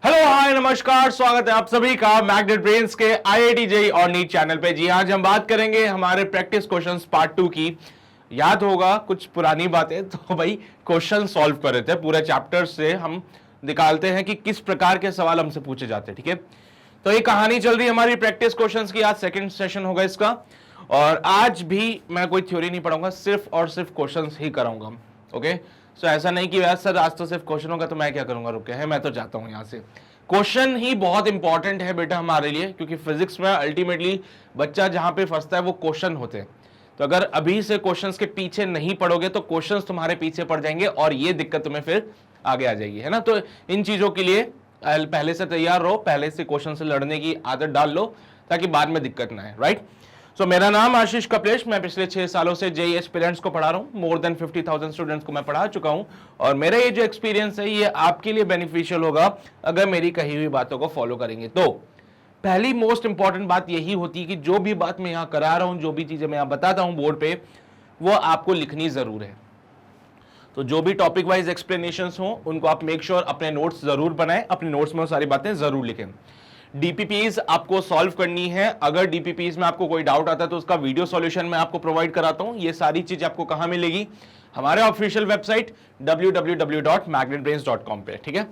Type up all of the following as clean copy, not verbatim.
Hello hi नमस्कार, स्वागत है आप सभी का मैग्नेट ब्रेन्स के आईआईटी जेईई और नीट चैनल पे। जी आज हम बात करेंगे हमारे प्रैक्टिस क्वेश्चंस पार्ट 2 की। याद होगा कुछ पुरानी बातें, तो भाई क्वेश्चन सॉल्व कर रहे थे। पूरे चैप्टर से हम निकालते हैं कि किस प्रकार के सवाल हमसे पूछे जाते हैं। ठीक है, तो ये कहानी चल रही है हमारी प्रैक्टिस क्वेश्चंस की। आज सेकंड सेशन होगा इसका, और आज भी मैं कोई थ्योरी नहीं पढ़ाऊंगा, सिर्फ और सिर्फ क्वेश्चंस ही कराऊंगा। ओके, सो ऐसा नहीं कि यार सर आज तो सिर्फ क्वेश्चन होगा तो मैं क्या करूंगा, रुके हैं, मैं तो जाता हूं यहां से। क्वेश्चन ही बहुत इंपॉर्टेंट है बेटा हमारे लिए, क्योंकि फिजिक्स में अल्टीमेटली बच्चा जहां पे फंसता है वो क्वेश्चन होते हैं। तो अगर अभी से क्वेश्चंस के पीछे नहीं पड़ोगे तो क्वेश्चंस तुम्हारे पीछे पड़ जाएंगे और ये दिक्कत तुम्हें फिर आगे आ जाएगी, है ना। तो इन चीजों के लिए पहले से तैयार रहो, पहले से क्वेश्चन से लड़ने की आदत डाल लो ताकि बाद में दिक्कत ना आए। राइट, सो मेरा नाम आशीष कपिलेश, मैं पिछले 6 सालों से जेईई एस्पिरेंट्स को पढ़ा रहा हूँ। मोर देन 50,000 स्टूडेंट्स को मैं पढ़ा चुका हूँ, और मेरा ये जो एक्सपीरियंस है ये आपके लिए बेनिफिशियल होगा अगर मेरी कही हुई बातों को फॉलो करेंगे। तो पहली मोस्ट इंपॉर्टेंट बात यही होती है कि जो भी बात मैं यहाँ करा रहा हूँ, जो भी चीजें मैं यहाँ बताता हूँ बोर्ड पे, वो आपको लिखनी जरूर है। तो जो भी टॉपिक वाइज एक्सप्लेनेशंस हो उनको आप मेक श्योर अपने नोट्स जरूर बनाएं, अपने नोट्स में वो सारी बातें जरूर लिखें। डीपीपीज आपको सॉल्व करनी है। अगर डीपीपीज में आपको कोई डाउट आता है तो उसका वीडियो सॉल्यूशन मैं आपको प्रोवाइड कराता हूं। ये सारी चीज आपको कहां मिलेगी? हमारे ऑफिशियल वेबसाइट www.magnetbrains.com पे। ठीक है,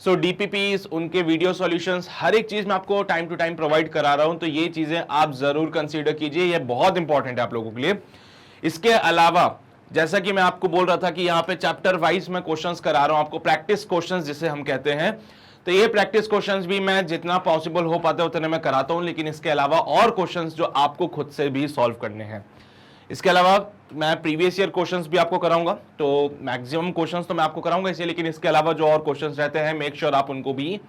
सो डीपीपीज, उनके वीडियो सॉल्यूशंस, हर एक चीज मैं आपको टाइम टू टाइम प्रोवाइड करा रहा हूं, तो ये चीजें आप जरूर कंसीडर कीजिए, ये बहुत इंपॉर्टेंट है आप लोगों के लिए। इसके अलावा जैसा कि मैं आपको बोल रहा था कि यहाँ पे चैप्टर वाइज मैं क्वेश्चंस करा रहा हूं आपको, प्रैक्टिस क्वेश्चंस जिसे हम कहते हैं। तो ये प्रैक्टिस क्वेश्चंस भी मैं जितना पॉसिबल हो पाता है उतने मैं कराता हूं, लेकिन इसके अलावा और क्वेश्चंस जो आपको खुद से भी सॉल्व करने हैं। इसके अलावा मैं प्रीवियस ईयर क्वेश्चंस भी आपको कराऊंगा, तो मैक्सिमम क्वेश्चंस तो मैं आपको कराऊंगा इसे, लेकिन इसके अलावा जो और क्वेश्चंस रहते हैं मेक श्योर आप उनको भी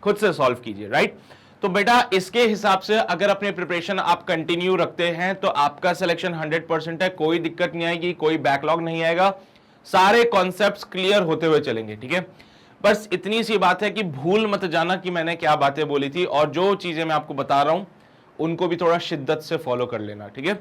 खुद से सॉल्व कीजिए। राइट, तो बेटा इसके हिसाब से अगर अपने प्रिपरेशन आप कंटिन्यू रखते हैं तो आपका सिलेक्शन 100% है, कोई दिक्कत नहीं आएगी, कोई बैकलॉग नहीं आएगा, सारे कॉन्सेप्ट्स क्लियर होते हुए चलेंगे। ठीक है, बस इतनी सी बात है कि भूल मत जाना कि मैंने क्या बातें बोली थी, और जो चीजें मैं आपको बता रहा हूं उनको भी थोड़ा शिद्दत से फॉलो कर लेना। ठीक है,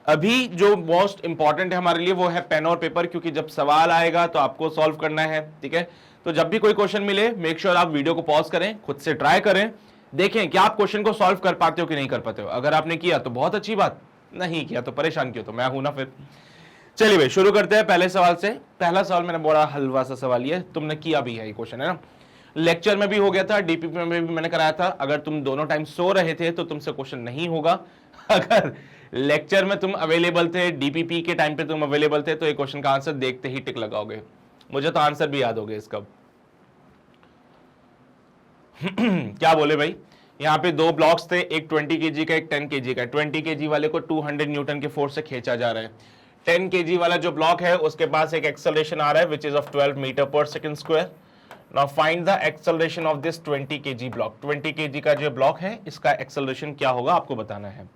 अभी जो मोस्ट इंपॉर्टेंट है हमारे लिए वो है पेन और पेपर, क्योंकि जब सवाल आएगा तो आपको सॉल्व करना है। ठीक है, तो जब भी कोई क्वेश्चन मिले मेक श्योर आप वीडियो को पॉज करें, खुद से ट्राई करें, देखें कि आप क्वेश्चन को सॉल्व कर पाते हो कि नहीं कर पाते हो। अगर आपने किया तो बहुत अच्छी बात, नहीं किया तो परेशान क्यों, तो मैं हूं ना फिर। चलिए भाई शुरू करते हैं पहले सवाल से। पहला सवाल मैंने बड़ा हलवा सा सवाल है, तुमने किया भी है ये क्वेश्चन, है ना, लेक्चर में भी हो गया था, डीपीपी में भी मैंने कराया था। अगर तुम दोनों टाइम सो रहे थे तो तुमसे क्वेश्चन नहीं होगा। अगर लेक्चर में तुम अवेलेबल थे, डीपीपी के टाइम पे तुम अवेलेबल थे, तो ये क्वेश्चन का आंसर देखते ही टिक लगाओगे। मुझे तो आंसर भी याद हो गया इसका। क्या बोले भाई, यहाँ पे दो ब्लॉक्स थे, एक 20 kg का, एक 10 kg का। 20 kg वाले को 200 न्यूटन के फोर्स से खींचा जा रहा है। 10 kg वाला जो ब्लॉक है उसके पास एक एक्सेलरेशन आ रहा है which is of 12 metre per second square. Now find the acceleration of this 20 kg block. 20 kg का जो ब्लॉक है इसका एक्सेलरेशन क्या होगा आपको बताना है।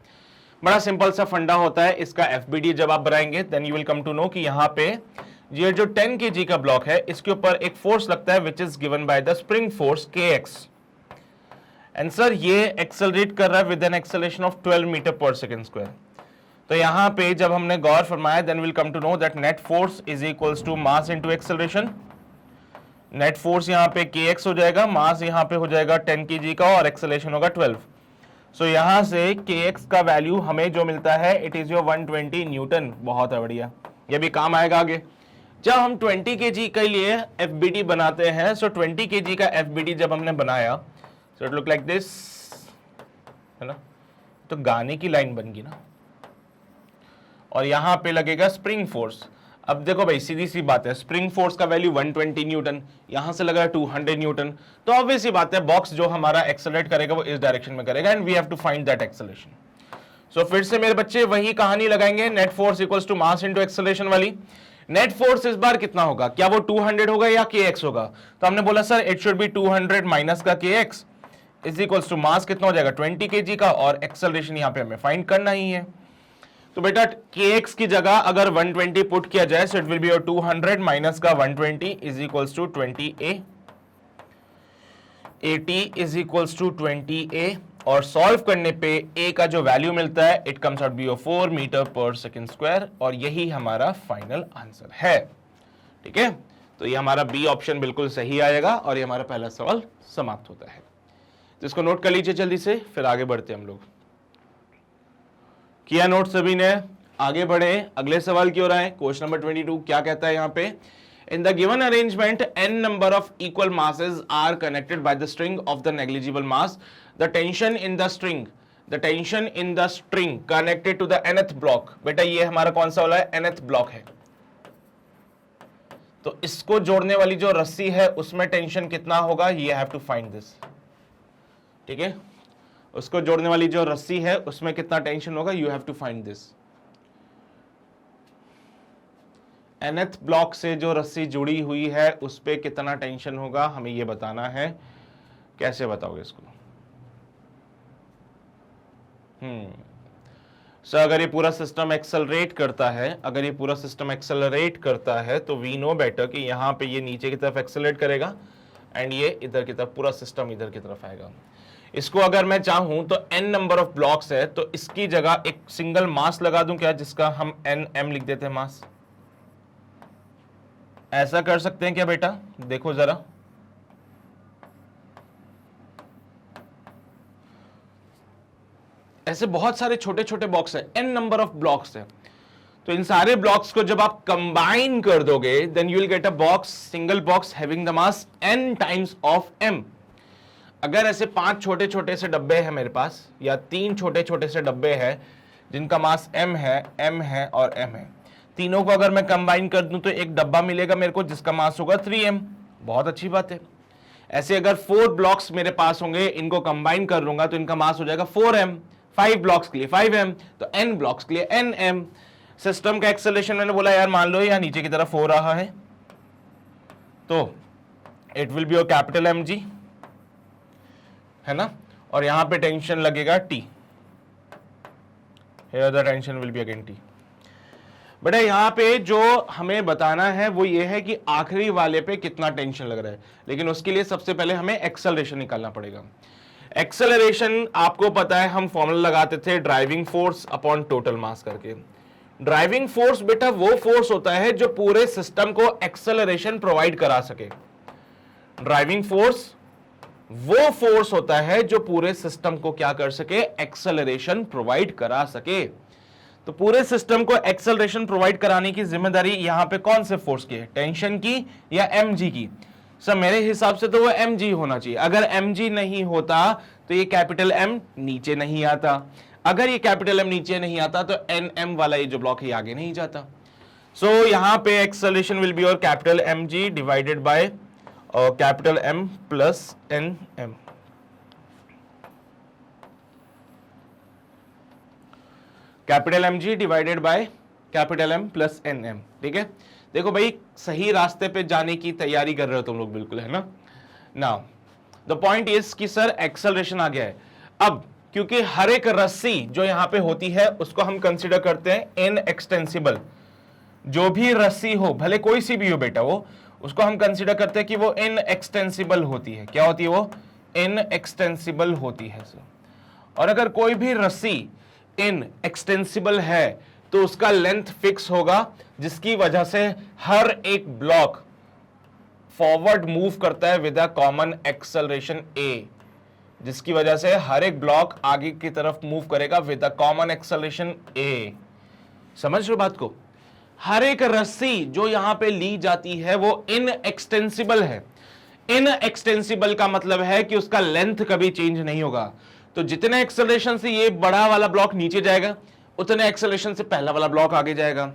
बड़ा सिंपल सा फंडा होता है इसका। एफबीडी जब आप बनाएंगे then you will come to know कि यहाँ पे ये जो 10 kg का ब्लॉक है इसके ऊपर एक फोर्स लगता है which is given by the spring force kx। And sir ये एक्सेलरेट कर रहा है with an acceleration of 12 metre per second square. तो यहां पे जब हमने गौर फरमाया then will come to know that net force is equals to mass into acceleration. Net force यहां पे kx हो जाएगा, मास यहां पे हो जाएगा 10 kg का, और एक्सेलरेशन होगा 12। सो यहां से kx का वैल्यू हमें जो मिलता है इट इज योर 120 न्यूटन। बहुत है, बढ़िया, ये भी काम आएगा आगे जब हम 20 kg के लिए एफबीडी बनाते हैं। सो 20 kg का एफबीडी जब हमने बनाया, so it look like this, है ना, तो गाने की लाइन बन गई ना, और यहां पे लगेगा स्प्रिंग फोर्स। अब देखो भाई सीधी सी बात है, स्प्रिंग फोर्स का वैल्यू 120 न्यूटन, यहां से लगा 200 न्यूटन, तो ऑब्वियस सी बात है बॉक्स जो हमारा एक्सेलरेट करेगा वो इस डायरेक्शन में करेगा, and we have to find that acceleration. So फिर से मेरे बच्चे वही कहानी लगाएंगे, net force equals to mass into acceleration वाली। नेट फोर्स इस बार कितना होगा, क्या वो 200 होगा या kx होगा? तो हमने बोला sir it should be 200 minus का kx is equals to mass कितना हो जाएगा 20 kg का, और एक्सेलरेशन यहां पे हमें फाइंड करना ही है। तो बेटा kx की जगह अगर 120 पुट किया जाए so it will be your 200 minus का 120 is equals to 20a। at is equals to 20a, और सॉल्व करने पे a का जो वैल्यू मिलता है it comes out be your 4 metre per second square, और यही हमारा फाइनल आंसर है। ठीक है, तो ये हमारा बी ऑप्शन बिल्कुल सही आएगा और ये हमारा पहला सवाल समाप्त होता है। तो इसको नोट कर लीजिए जल्दी से, फिर आगे बढ़ते हैं हम लोग। किया नोट सभी ने? आगे बढ़े, अगले सवाल की ओर आए। क्वेश्चन नंबर 22 क्या कहता है यहाँ पे? In the given arrangement n number of equal masses are connected by the string of the negligible mass, the tension in the string connected to the nth block. बेटा ये हमारा कौन सा वाला है? nth ब्लॉक है। तो इसको जोड़ने वाली जो रस्सी है उसमें टेंशन कितना होगा? ये हैव टू फाइंड दिस। ठीक है, उसको जोड़ने वाली जो रस्सी है उसमें कितना टेंशन होगा? You have to find this. nth block से जो रस्सी जुड़ी हुई है उस पे कितना टेंशन होगा, हमें ये बताना है। कैसे बताओगे इसको? सो अगर ये पूरा सिस्टम एक्सेलरेट करता है, तो वी नो बेटर कि यहां पे ये नीचे की तरफ एक्सेलरेट करेगा एंड ये इधर की तरफ, पूरा सिस्टम इधर की तरफ आएगा। इसको अगर मैं चाहूं तो n नंबर ऑफ ब्लॉक्स है, तो इसकी जगह एक सिंगल मास लगा दूं क्या, जिसका हम nm लिख देते हैं मास। ऐसा कर सकते हैं क्या बेटा? देखो जरा, ऐसे बहुत सारे छोटे छोटे बॉक्स है, n नंबर ऑफ ब्लॉक्स है। तो इन सारे ब्लॉक्स को जब आप कंबाइन कर दोगे, then you will get a box, single box having the mass n times of m। अगर ऐसे 5 छोटे छोटे से डब्बे हैं मेरे पास, या 3 छोटे छोटे से डब्बे हैं जिनका मास m है और m है, तीनों को अगर मैं कंबाइन कर दूं तो एक डब्बा मिलेगा मेरे को जिसका मास होगा 3m। बहुत अच्छी बात है। ऐसे अगर 4 ब्लॉक्स मेरे पास होंगे, इनको कंबाइन कर लूंगा तो इनका मास हो जाएगा 4m। 5 ब्लॉक्स के लिए 5m, तो n ब्लॉक्स के लिए nm। सिस्टम का एक्सेलरेशन मैंने बोला यार, मान लो यहां नीचे की तरफ हो रहा है, तो it will be your capital mg, है ना, और यहां पे टेंशन लगेगा t। Here the tension will be again t। बेटा यहां पे जो हमें बताना है वो ये है कि आखिरी वाले पे कितना टेंशन लग रहा है, लेकिन उसके लिए सबसे पहले हमें एक्सेलरेशन निकालना पड़ेगा। एक्सेलरेशन आपको पता है, हम फॉर्मूला लगाते थे driving force upon total mass करके। ड्राइविंग फोर्स बेटा वो फोर्स होता है जो पूरे सिस्टम को एक्सेलरेशन प्रोवाइड करा सके। ड्राइविंग फोर्स वो फोर्स होता है जो पूरे सिस्टम को क्या कर सके? एक्सेलरेशन प्रोवाइड करा सके। तो पूरे सिस्टम को एक्सेलरेशन प्रोवाइड कराने की जिम्मेदारी यहां पे कौन से फोर्स की है? टेंशन की या mg की? सर मेरे हिसाब से तो वो mg होना चाहिए। अगर mg नहीं होता तो ये कैपिटल M नीचे नहीं आता। अगर ये कैपिटल M नीचे नहीं आता तो nm वाला ये जो ब्लॉक है आगे नहीं जाता। सो यहां पे एक्सेलरेशन विल बी और capital mg divided by capital M plus nm। Capital mg divided by capital M plus nm। ठीक है, देखो भाई सही रास्ते पे जाने की तैयारी कर रहे हो तुम लोग, बिल्कुल, है ना। नाउ द पॉइंट इज कि सर एक्सेलरेशन आ गया है। अब क्योंकि हर एक रस्सी जो यहां पे होती है उसको हम कंसीडर करते हैं इन एक्सटेंसिबल। जो भी रस्सी हो, भले कोई सी भी हो बेटा, वो उसको हम कंसीडर करते हैं कि वो इन एक्सटेंसिबल होती है। क्या होती है वो? इन एक्सटेंसिबल होती है सर। और अगर कोई भी रस्सी इन एक्सटेंसिबल है तो उसका लेंथ फिक्स होगा, जिसकी वजह से हर एक ब्लॉक फॉरवर्ड मूव करता है with a common acceleration a, जिसकी वजह से हर एक ब्लॉक आगे की तरफ मूव करेगा with a common acceleration a। समझ रहे हो बात को? हर एक रस्सी जो यहां पे ली जाती है वो इन एक्सटेंसिबल है। इन एक्सटेंसिबल का मतलब है कि उसका लेंथ कभी चेंज नहीं होगा। तो जितने एक्सेलरेशन से ये बड़ा वाला ब्लॉक नीचे जाएगा, उतने एक्सेलरेशन से पहला वाला ब्लॉक आगे जाएगा,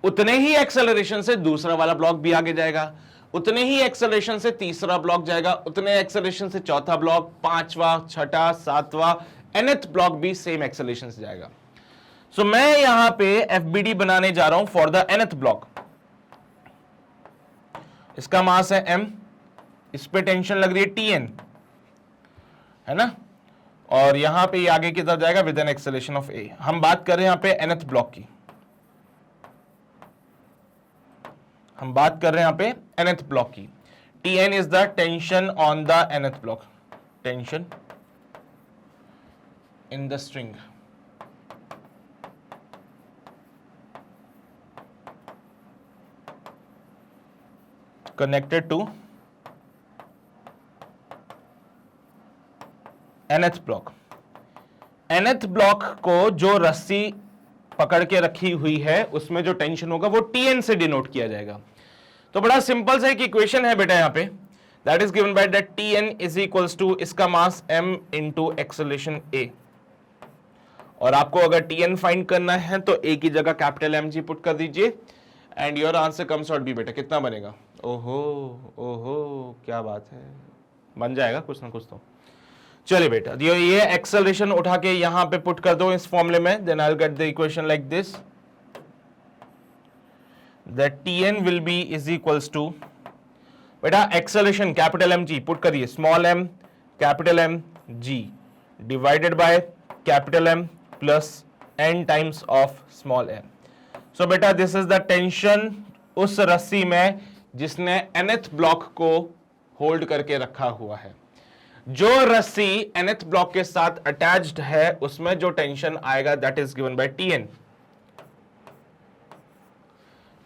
उतने ही एक्सेलरेशन से दूसरा वाला ब्लॉक भी आगे जाएगा, उतने ही एक्सेलरेशन से तीसरा ब्लॉक जाएगा, उतने एक्सेलरेशन से चौथा ब्लॉक, पांचवा, छठा, सातवां, nth ब्लॉक भी सेम एक्सेलरेशन से जाएगा। सो मैं यहां पे FBD बनाने जा रहा हूं फॉर द nth ब्लॉक। इसका मास है m, इस पे टेंशन लग रही है Tn, है ना, और यहां पे ये आगे की तरफ जाएगा with an acceleration of a। हम बात कर रहे हैं यहां पे nth ब्लॉक की, हम बात कर रहे हैं यहां पे nth ब्लॉक की। Tn is the tension on the nth block, tension in the string. connected to nth block. nth block को जो रस्सी पकड़ के रखी हुई है उसमें जो टेंशन होगा वो Tn से डिनोट किया जाएगा. तो बड़ा सिंपल सा एक इक्वेशन है बेटा यहाँ पे, that is given by that Tn is equals to इसका mass m into acceleration a. और आपको अगर Tn फाइंड करना है तो a की जगह कैपिटल mg पुट कर दीजिए and your answer comes out be. बेटा कितना बनेगा? ओहो ओहो क्या बात है, बन जाएगा कुछ ना कुछ तो. चलिए बेटा ये एक्सेलरेशन उठा के यहां पे पुट कर दो इस फॉर्मूले में, then I will get the equation like this, that Tn will be is equals to, बेटा एक्सेलरेशन कैपिटल mg पुट करिए, small m capital m g divided by capital M plus n times of small m. So बेटा this is the tension उस रस्सी में जिसने nth block को hold करके रखा हुआ है. जो रस्सी nth ब्लॉक के साथ अटैच्ड है उसमें जो टेंशन आएगा that is given bye Tn.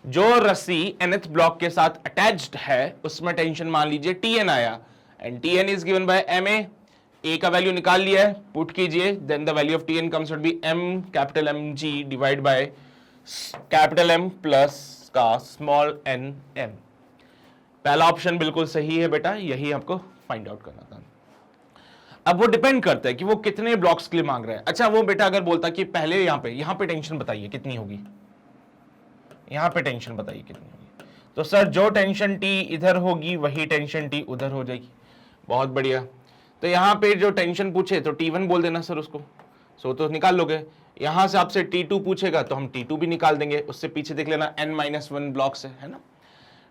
जो रस्सी nth ब्लॉक के साथ अटैच्ड है उसमें टेंशन मान लीजिए Tn आया and Tn is given by Ma. A का वैल्यू निकाल लिया है, पुट कीजिए, then the value of Tn comes out be m capital Mg divide by capital M plus का स्मॉल n m. पहला ऑप्शन बिल्कुल सही है बेटा, यही आपको फाइंड आउट करना था. अब वो डिपेंड करता है कि वो कितने ब्लॉक्स के लिए मांग रहे हैं. अच्छा वो बेटा अगर बोलता कि पहले यहां पे टेंशन बताइए कितनी होगी, यहां पे टेंशन बताइए कितनी होगी, तो सर जो टेंशन T इधर होगी वही टेंशन T उधर हो जाएगी. बहुत बढ़िया. तो यहां पे जो टेंशन पूछे तो T1 बोल देना सर उसको, सो तो निकाल लोगे. यहां से आपसे T2 पूछेगा तो हम T2 भी निकाल देंगे, उससे पीछे देख लेना n-1 ब्लॉक्स है ना.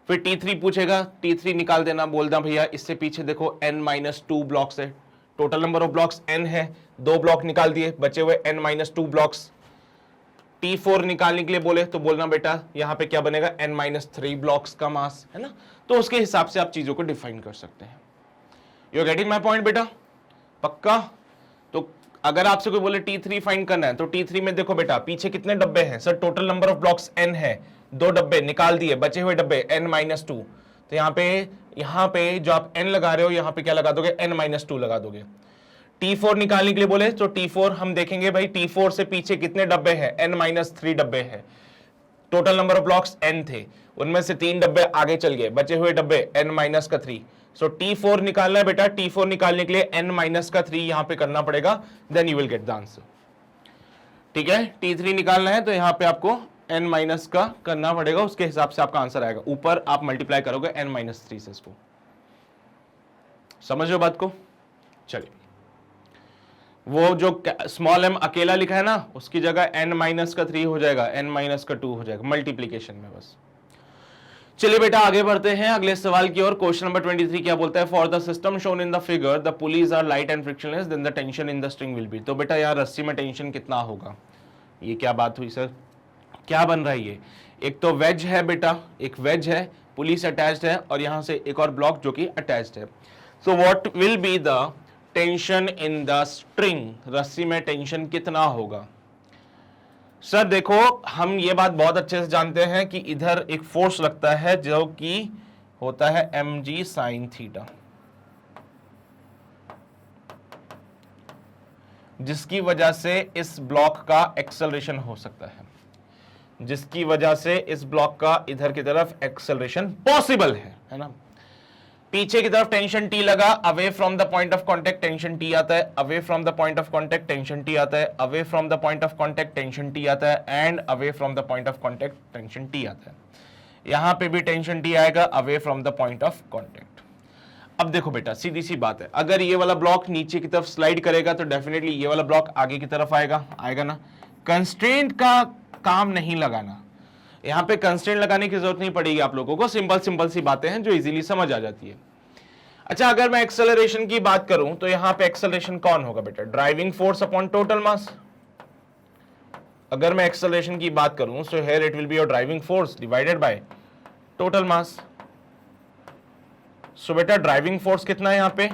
फिर T3 पूछेगा, T3 निकाल देना, बोलना भैया इससे पीछे देखो n-2 ब्लॉक्स है, total number of blocks n है, 2 ब्लॉक निकाल दिए, बचे हुए n-2 ब्लॉक्स. T4 निकालने के लिए बोले तो बोलना बेटा यहाँ पे क्या बनेगा, n-3 ब्लॉक्स का मास है ना. तो उसके हिसाब से आप चीजों को डिफाइन कर सकते हैं. You are getting my point बेटा? पक्का? तो अगर आपसे कोई बोले T3 फाइंड करना है तो T3 में देखो बेटा पीछे कितने डब्बे हैं, sir total number of blocks n है, 2 डब्बे निकाल दिए, बचे हुए डब्बे n-2. तो यहाँ पे जो आप n लगा रहे हो यहाँ पे क्या लगा दोगे, n-2 लगा दोगे. T4 निकालने के लिए बोले तो T4 हम देखेंगे भाई T4 से पीछे कितने डब्बे हैं, n-3 डब्बे हैं. Total number of blocks n थे, उनमें से 3 डब्बे आगे चल गए, बचे हुए डब्बे n-3. सो T4 निकालना है बेटा, T4 निकालने के लिए n-3 यहां पे करना पड़ेगा, then you will get the answer. ठीक है, T3 निकालना है तो यहां पे आपको n- का करना पड़ेगा, उसके हिसाब से आपका आंसर आएगा. ऊपर आप मल्टीप्लाई करोगे n-3 से इसको. समझ लो बात को? चलिए वो जो स्मॉल m अकेला लिखा है ना उसकी जगह n-3 हो जाएगा, n-2 हो जाएगा मल्टीप्लीकेशन में बस. चलिए बेटा आगे बढ़ते हैं अगले सवाल की ओर. क्वेश्चन नंबर 23 क्या बोलता है, for the system shown in the figure the pulleys are light and frictionless then the tension in the string will be. तो बेटा यार रस्सी में टेंशन कितना होगा, ये क्या बात हुई सर, क्या बन रहा है ये? एक तो वेज है बेटा, एक वेज है, पुलिस अटैच्ड है और यहां से एक और ब्लॉक जो कि अटैच्ड है. So what will be the tension in the string, रस्सी में टेंशन कितना होगा? सर देखो हम ये बात बहुत अच्छे से जानते हैं कि इधर एक फोर्स लगता है जो कि होता है mg sin थीटा, जिसकी वजह से इस ब्लॉक का एक्सेलरेशन हो सकता है, जिसकी वजह से इस ब्लॉक का इधर की तरफ एक्सेलरेशन पॉसिबल है ना. पीछे की तरफ टेंशन T लगा, away from the point of contact tension T आता है, away from the point of contact tension T आता है, away from the point of contact tension T आता है and away from the point of contact tension T आता है. यहां पे भी टेंशन T आएगा away from the point of contact. अब देखो बेटा सीधी सी बात है, अगर ये वाला ब्लॉक नीचे की तरफ स्लाइड करेगा तो डेफिनेटली ये वाला ब्लॉक आगे की तरफ आएगा ना. कंस्ट्रेंट का काम नहीं लगाना, यहां पे कंस्ट्रेंट लगाने की जरूरत नहीं पड़ेगी आप लोगों को, सिंपल सी बातें हैं जो इजीली समझ आ जाती है. अच्छा अगर मैं एक्सेलरेशन की बात करूं तो यहां पे एक्सेलरेशन कौन होगा बेटा, driving force upon total mass. अगर मैं एक्सेलरेशन की बात करूं so here it will be your driving force divided by total mass. So बेटा ड्राइविंग फोर्स कितना है यहां पे,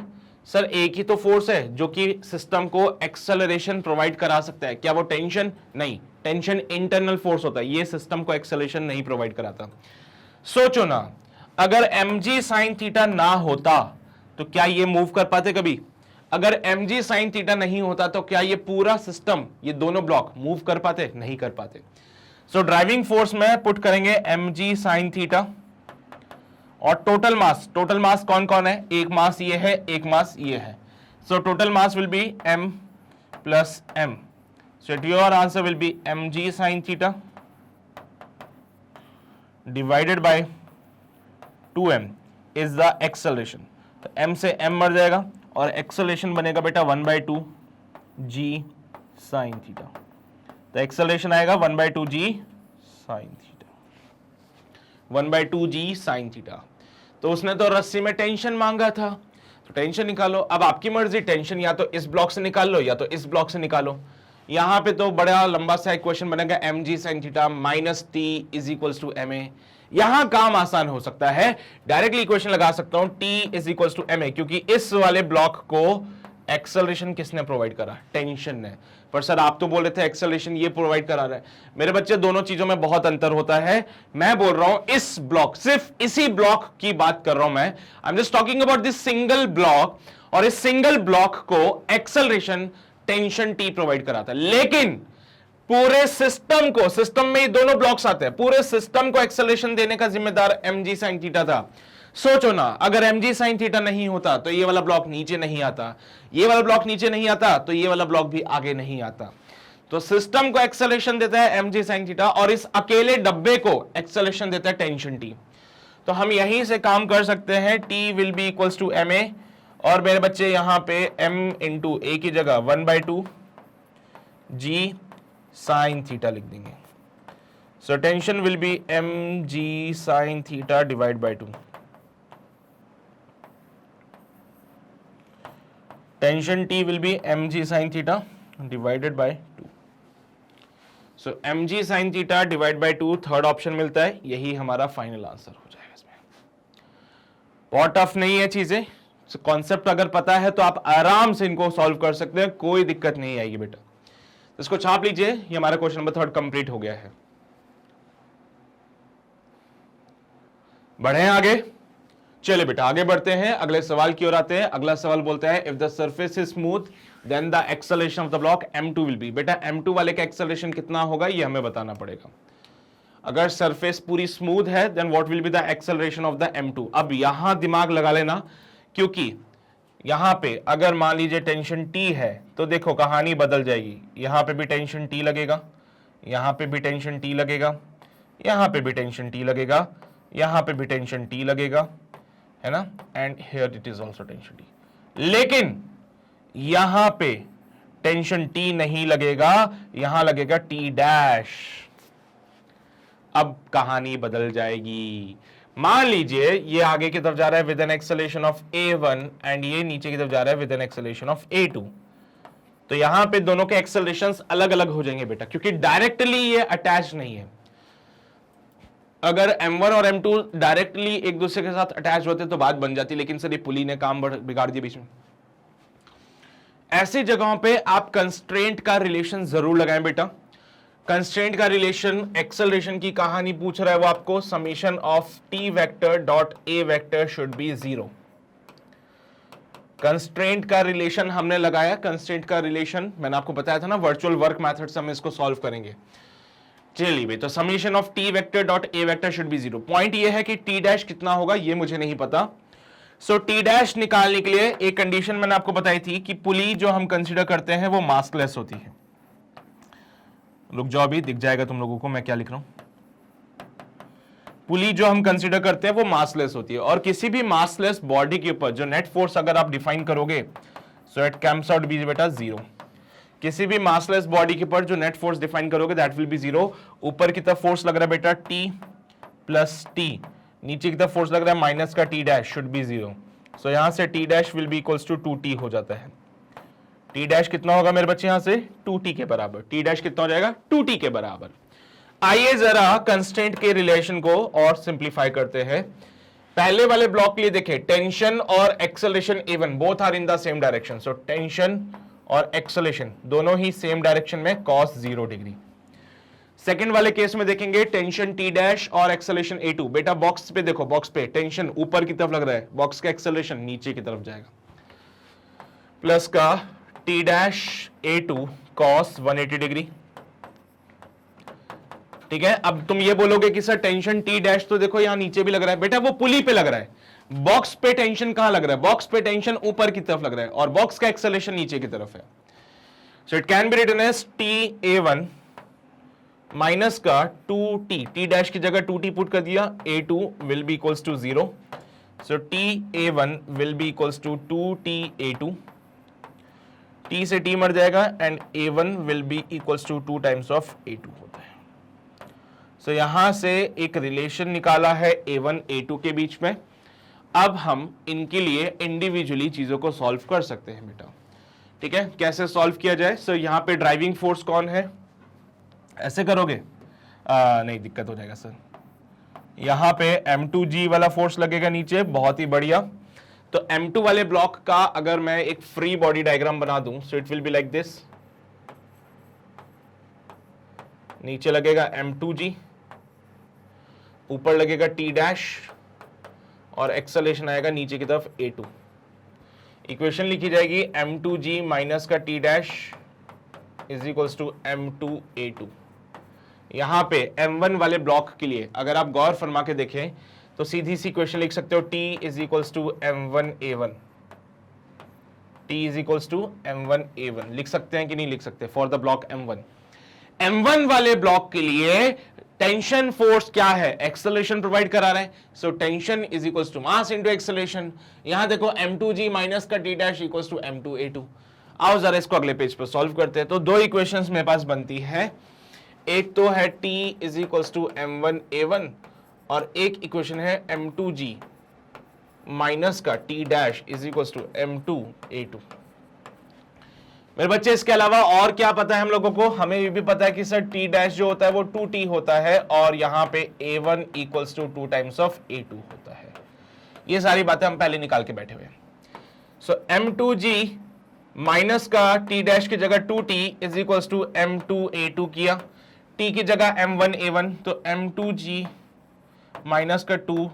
सर एक ही तो फोर्स है जो कि सिस्टम को एक्सेलरेशन प्रोवाइड करा सकता है. क्या वो टेंशन? नहीं, टेंशन इंटरनल फोर्स होता है, ये सिस्टम को एक्सेलरेशन नहीं प्रोवाइड कराता. सोचो ना अगर mg sin थीटा ना होता तो क्या ये मूव कर पाते कभी? अगर mg sin थीटा नहीं होता तो क्या ये पूरा सिस्टम, ये दोनों ब्लॉक मूव कर पाते? नहीं कर पाते। सो ड्राइविंग फोर्स में पुट करेंगे mg sin थीटा, और टोटल मास कौन कौन है? एक मास ये है, एक मास ये है। So total mass will be m plus m। So your answer will be mg sin theta divided by 2m is the acceleration. तो m से m मर जाएगा और एक्सेलरेशन बनेगा बेटा 1/2 g sin थीटा। तो एक्सेलरेशन आएगा 1/2 g sin theta, 1/2 g sin theta. तो उसने तो रस्सी में टेंशन मांगा था, तो टेंशन निकालो। अब आपकी मर्जी, टेंशन या तो इस ब्लॉक से निकाल लो या तो इस ब्लॉक से निकालो। यहां पे तो बड़ा लंबा सा इक्वेशन बनेगा mg sin theta minus t is equals to ma। यहां काम आसान हो सकता है, डायरेक्टली इक्वेशन लगा सकता हूं t is equals to ma, क्योंकि इस वाले ब्लॉक को एक्सेलरेशन किसने प्रोवाइड करा? टेंशन ने। पर सर आप तो बोल रहे थे एक्सेलरेशन ये प्रोवाइड करा रहा है। मेरे बच्चे दोनों चीजों में बहुत अंतर होता है। मैं बोल रहा हूं इस ब्लॉक, सिर्फ इसी ब्लॉक की बात कर रहा हूं मैं। I am just talking about this single block, और इस सिंगल ब्लॉक को एक्सेलरेशन टेंशन टी प्रोवाइड कराता है। लेकिन पूरे सिस्टम को, सिस्टम में ये दोनों ब्लॉक्स आते हैं, पूरे सिस्टम को एक्सेलरेशन देने का जिम्मेदार mg sin थीटा था। सोचो ना, अगर mg sin थीटा नहीं होता तो ये वाला ब्लॉक नीचे नहीं आता, ये वाला ब्लॉक नीचे नहीं आता तो ये वाला ब्लॉक भी आगे नहीं आता। तो सिस्टम को एक्सेलरेशन देता है mg sin थीटा, और इस अकेले डब्बे को एक्सेलरेशन देता है टेंशन टी। तो हम यहीं से काम कर सकते हैं, t will be equals to ma, और मेरे बच्चे यहां पे m इंटू a की जगह 1/2 g sin थीटा लिख देंगे। So tension will be mg sin theta divide by 2। Tension t will be mg sin theta divided by 2। So mg sin theta divided by 2 third option मिलता है, यही हमारा final answer हो जाएगा। इसमें बहुत टफ नहीं है चीजें, कॉन्सेप्ट अगर पता है तो आप आराम से इनको सॉल्व कर सकते हैं, कोई दिक्कत नहीं आएगी बेटा। इसको छाप लीजिए, ये हमारा क्वेश्चन नंबर 3 कंप्लीट हो गया है। बढ़े आगे, चलिए बेटा आगे बढ़ते हैं, अगले सवाल की ओर आते हैं। अगला सवाल बोलता है if the surface is smooth then the acceleration of the block m2 will be. बेटा m2 वाले का एक्सेलरेशन कितना होगा ये हमें बताना पड़ेगा। अगर सरफेस पूरी स्मूथ है then what will be the acceleration of the m2। अब यहां दिमाग लगा लेना, क्योंकि यहां पे अगर मान लीजिए टेंशन t है तो देखो कहानी बदल जाएगी। यहां पे भी टेंशन t लगेगा, यहां पे भी टेंशन t लगेगा, यहां पे भी टेंशन t लगेगा, यहां पे भी टेंशन t लगेगा, है ना, and here it is also tension T. लेकिन यहां पे टेंशन टी नहीं लगेगा, यहां लगेगा टी डैश। अब कहानी बदल जाएगी। मान लीजिए ये आगे की तरफ जा रहा है with an acceleration of a1 and ये नीचे की तरफ जा रहा है with an acceleration of a2। तो यहां पे दोनों के एक्सेलरेशंस अलग अलग हो जाएंगे बेटा, क्योंकि डायरेक्टली ये अटैच नहीं है। अगर m1 और m2 डायरेक्टली एक दूसरे के साथ अटैच होते तो बात बन जाती, लेकिन सर ये पुली ने काम बिगाड़ दिया बीच में। ऐसी जगहों पे आप कंस्ट्रेंट का रिलेशन जरूर लगाएं बेटा। कंस्ट्रेंट का रिलेशन एक्सेलरेशन की कहानी पूछ रहा है वो आपको, summation of t vector dot a vector should be 0। Constraint का रिलेशन हमने लगाया। कंस्ट्रेंट का रिलेशन मैंने आपको बताया था ना, वर्चुअल वर्क मेथड से हम इसको सॉल्व करेंगे। चलिए भाई, तो summation of T vector dot A vector should be 0। Point ये है कि टी डैश कितना होगा ये मुझे नहीं पता। सो टी डैश निकालने के लिए एक कंडीशन मैंने आपको बताई थी कि पुली जो हम कंसीडर करते हैं वो मासलेस होती है। रुक जाओ, अभी दिख जाएगा तुम लोगों को मैं क्या लिख रहा हूं। पुली जो हम कंसीडर करते हैं वो मासलेस होती है, और किसी भी मासलेस बॉडी के ऊपर जो नेट फोर्स अगर आप डिफाइन करोगे so it comes out be बेटा 0। किसी भी मासलेस बॉडी के ऊपर जो नेट फोर्स डिफाइन करोगे दैट विल बी 0। ऊपर की तरफ फोर्स लग रहा है बेटा t प्लस t, नीचे की तरफ फोर्स लग रहा है माइनस का t dash should be 0। So यहां से t dash will be equals to 2t हो जाता है। t डैश कितना होगा मेरे बच्चे, यहां से 2t के बराबर। t डैश कितना हो जाएगा 2t के बराबर। आइए जरा कंस्ट्रेंट के रिलेशन को और सिंप्लीफाई करते हैं। पहले वाले ब्लॉक के लिए देखें, टेंशन और acceleration A1 both are in the same direction. So tension और एक्सेलरेशन दोनों ही सेम डायरेक्शन में cos 0 डिग्री। सेकंड वाले केस में देखेंगे टेंशन टी डैश और एक्सेलरेशन A2। बेटा बॉक्स पे देखो, बॉक्स पे टेंशन ऊपर की तरफ लग रहा है, बॉक्स का एक्सेलरेशन नीचे की तरफ जाएगा, प्लस का T dash A2 cos 180 degree. ठीक है, अब तुम ये बोलोगे कि सर टेंशन टी डैश तो देखो यहां नीचे भी लग रहा है। बेटा वो पुली पे लग रहा है, बॉक्स पे टेंशन कहां लग रहा है? बॉक्स पे टेंशन ऊपर की तरफ लग रहा है और बॉक्स का एक्सेलरेशन नीचे की तरफ है। So it can be written as TA1 minus का 2T, टी डैश की जगह 2T पुट कर दिया, A2 will be equals to 0। So TA1 will be equals to 2TA2, T से T मर जाएगा and A1 will be equals to 2 times of A2 होता है। सो यहां से एक रिलेशन निकाला है A1 A2 के बीच में। अब हम इनके लिए इंडिविजुअली चीजों को सॉल्व कर सकते हैं बेटा। ठीक है, कैसे सॉल्व किया जाए? सो यहां पे ड्राइविंग फोर्स कौन है? ऐसे करोगे नहीं, दिक्कत हो जाएगा सर। यहां पे M2G वाला फोर्स लगेगा नीचे, बहुत ही बढ़िया। तो M2 वाले ब्लॉक का अगर मैं एक फ्री बॉडी डायग्राम बना दूं, सो it will be like this. नीचे लगेगा M2G, ऊपर लगेगा T डैश और एक्सेलरेशन आएगा नीचे की तरफ A2। इक्वेशन लिखी जाएगी M2G माइनस का T dash is equals to M2A2। यहां पे M1 वाले ब्लॉक के लिए अगर आप गौर फरमा के देखें तो सीधी सी इक्वेशन लिख सकते हो, T is equals to M1A1। T is equals to M1A1 लिख सकते हैं कि नहीं लिख सकते for the block M1। M1 वाले ब्लॉक के लिए टेंशन फोर्स क्या है? एक्सेलरेशन प्रोवाइड करा रहा है। So tension is equals to mass into acceleration. यहां देखो M2G माइनस का T dash equals to M2A2। आओ जरा इसको अगले पेज पर सॉल्व करते हैं। तो दो इक्वेशंस मेरे पास बनती है, एक तो है T is equals to M1A1 और एक इक्वेशन है M2G माइनस का T dash is equals to M2A2। मेरे बच्चे इसके अलावा और क्या पता है हम लोगों को? हमें ये भी पता है कि सर T डैश जो होता है वो 2T होता है और यहां पे A1 equals to 2 times of A2 होता है। ये सारी बातें हम पहले निकाल के बैठे हुए हैं। सो M2G माइनस का T डैश की जगह 2T is equals to M2A2 किया, T की जगह M1A1, तो M2G माइनस का 2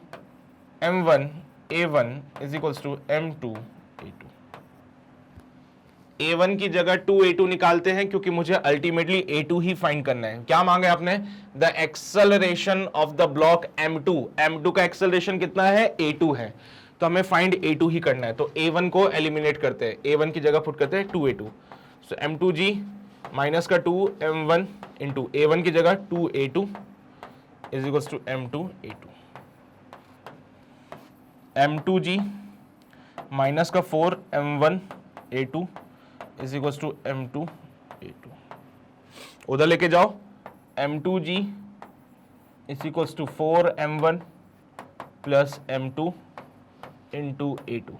M1A1 is equals to M2A2। A1 की जगह 2A2 निकालते हैं क्योंकि मुझे अल्टीमेटली A2 ही फाइंड करना है। क्या मांगे आपने? The acceleration of the block M2। M2 का एक्सेलरेशन कितना है? A2 है, तो हमें फाइंड A2 ही करना है। तो A1 को एलिमिनेट करते हैं, A1 की जगह पुट करते हैं 2A2। सो M2G माइनस का 2 M1 इंटू A1 की जगह 2A2 is equals to M2A2। M2G minus का 4 M1A2 is equals to M2A2। उधर लेके जाओ, M2G is equals to 4 M1 plus M2 into A2।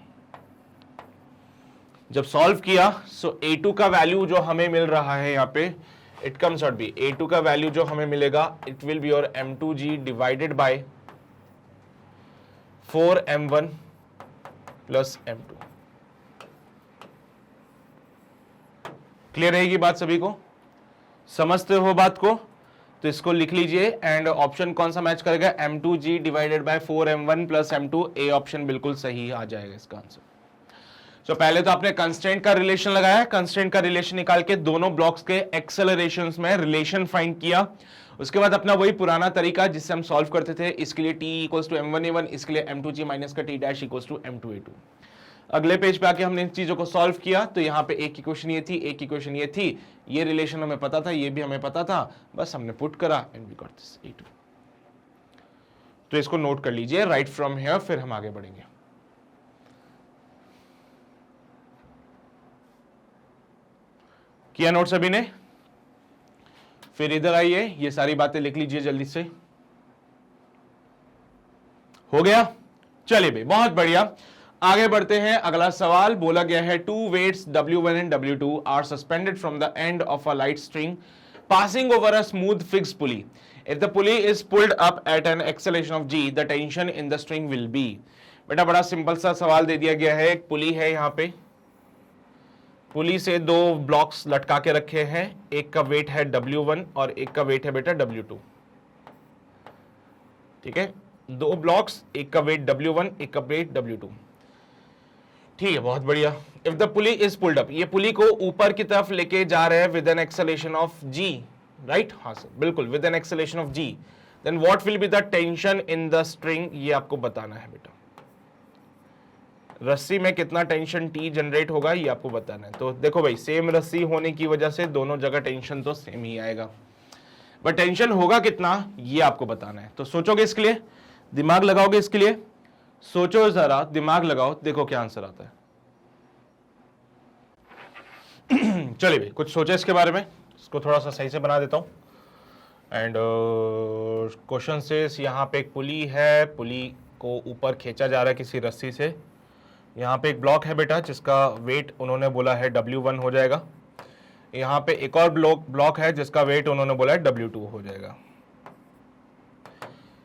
जब सॉल्व किया सो A2 का वैल्यू जो हमें मिल रहा है यहाँ पे, it comes out B, A2 का वैल्यू जो हमें मिलेगा it will be your M2G divided by 4 M1 plus M2। Clear रहेगी बात सभी को? समझते हो बात को? तो इसको लिख लीजिए एंड ऑप्शन कौन सा मैच करेगा? M2G divided by 4 M1 plus M2। A option बिल्कुल सही आ जाएगा इसका आंसर। तो पहले तो आपने कंस्ट्रेंट का रिलेशन लगाया, कंस्ट्रेंट का रिलेशन निकाल के दोनों ब्लॉक्स के एक्सेलरेशंस में रिलेशन फाइंड किया। उसके बाद अपना वही पुराना तरीका जिससे हम सॉल्व करते थे, इसके लिए T इक्वल्स टू M1A1, इसके लिए M2G माइनस का T dash equals to M2A2। अगले पेज पे आके हमने इन चीजों को सॉल्व किया। तो यहाँ पे एक इक्वेशन ये थी, एक इक्वेशन ये थी, ये रिलेशन हमें पता था, ये भी हमें पता था, बस हमने पुट करा and we got this A2। तो इसको नोट कर लीजिए राइट फ्रॉम हियर, फिर हम आगे बढ़ेंगे। किया नोट सभी ने? फिर इधर आइए, ये सारी बातें लिख लीजिए जल्दी से। हो गया? चलिए भाई, बहुत बढ़िया। आगे बढ़ते हैं। अगला सवाल बोला गया है, two weights W1 and W2 are suspended from the end of a light string passing over a smooth fixed pulley. If the pulley is pulled up at an acceleration of g, the tension in the string will be। बेटा बड़ा simple सा सवाल दे दिया गया है। एक पुली है यहाँ पे, पुली से दो ब्लॉक्स लटका के रखे हैं, एक का वेट है W1 और एक का वेट है बेटा W2। ठीक है, दो ब्लॉक्स, एक का वेट W1, एक का वेट W2। ठीक है, बहुत बढ़िया। If the pulley is pulled up, ये पुली को ऊपर की तरफ लेके जा रहे हैं with an acceleration of G, right? हाँ सर, बिल्कुल, with an acceleration of G, then what will be the tension in the string, ये आपको बताना है बेटा। रस्सी में कितना टेंशन T जनरेट होगा ये आपको बताना है। तो देखो भाई, सेम रस्सी होने की वजह से दोनों जगह टेंशन तो सेम ही आएगा, बट टेंशन होगा कितना ये आपको बताना है। तो सोचोगे इसके लिए, दिमाग लगाओगे इसके लिए, सोचो जरा, दिमाग लगाओ, देखो क्या आंसर आता है। चलिए भाई, कुछ सोचे इसके बारे में, इसको थोड़ा सा सही से बना देता हूं। एंड क्वेश्चन से यहाँ पे एक पुली है, पुली को ऊपर खींचा जा रहा है किसी रस्सी से। यहाँ पे एक ब्लॉक है बेटा जिसका वेट उन्होंने बोला है W1 हो जाएगा। यहाँ पे एक और ब्लॉक है जिसका वेट उन्होंने बोला है W2 हो जाएगा।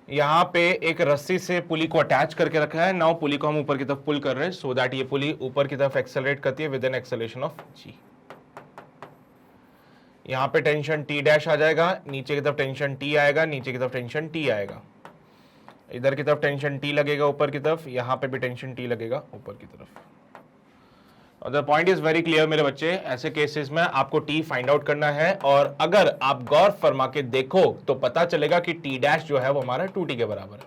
यहाँ पे एक रस्सी से पुली को अटैच करके रखा है। नाउ पुली को हम ऊपर की तरफ पुल कर रहे हैं सो दैट ये पुली ऊपर की तरफ एक्सेलरेट करती है with an acceleration of G। यहाँ पे टेंशन T डैश आ जाएगा, नीचे की तरफ टेंशन T आएगा, नीचे की तरफ टेंशन T आएगा, इधर की तरफ टेंशन T लगेगा ऊपर की तरफ, यहाँ पे भी टेंशन T लगेगा ऊपर की तरफ। The point is very clear मेरे बच्चे, ऐसे केसेस में आपको T फाइंड आउट करना है, और अगर आप गौर फरमा के देखो तो पता चलेगा कि T डैश जो है वो हमारा 2T के बराबर है।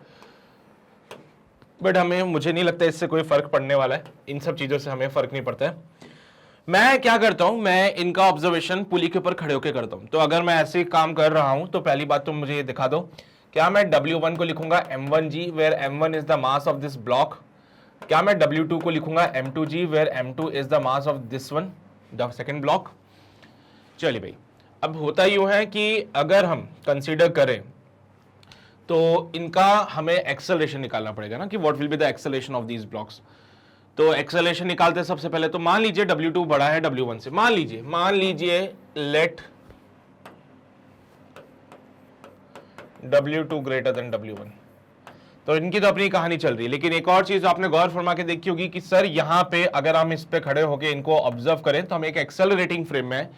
बट मुझे नहीं लगता इससे कोई फर्क पड़ने वाला है, इन सब चीजों से हमें फर्क नहीं पड़ता है। मैं क्या करता हूं, मैं इनका ऑब्जर्वेशन पुली के ऊपर खड़े होकर करता हूं। तो अगर मैं ऐसे काम कर रहा हूं तो पहली बात तो मुझे ये दिखा दो, क्या मैं W1 को लिखूंगा M1G where M1 is the mass of this block, क्या मैं W2 को लिखूंगा M2G where M2 is the mass of this one, the second block. चलिए भाई, अब होता यूं है कि अगर हम कंसीडर करें तो इनका हमें एक्सेलरेशन निकालना पड़ेगा ना, कि what will be the acceleration of these blocks. तो एक्सेलरेशन निकालते हैं सबसे पहले, तो मान लीजिए W2 बड़ा है W1 से, मान लीजिए late W2 greater than W1। तो इनकी तो अपनी कहानी चल रही है, लेकिन एक और चीज आपने गौर फरमा के देखी होगी कि सर यहाँ पे अगर हम इस पे खड़े होकर इनको ऑब्जर्व करें तो हम एक एक्सेलरेटिंग फ्रेम में है,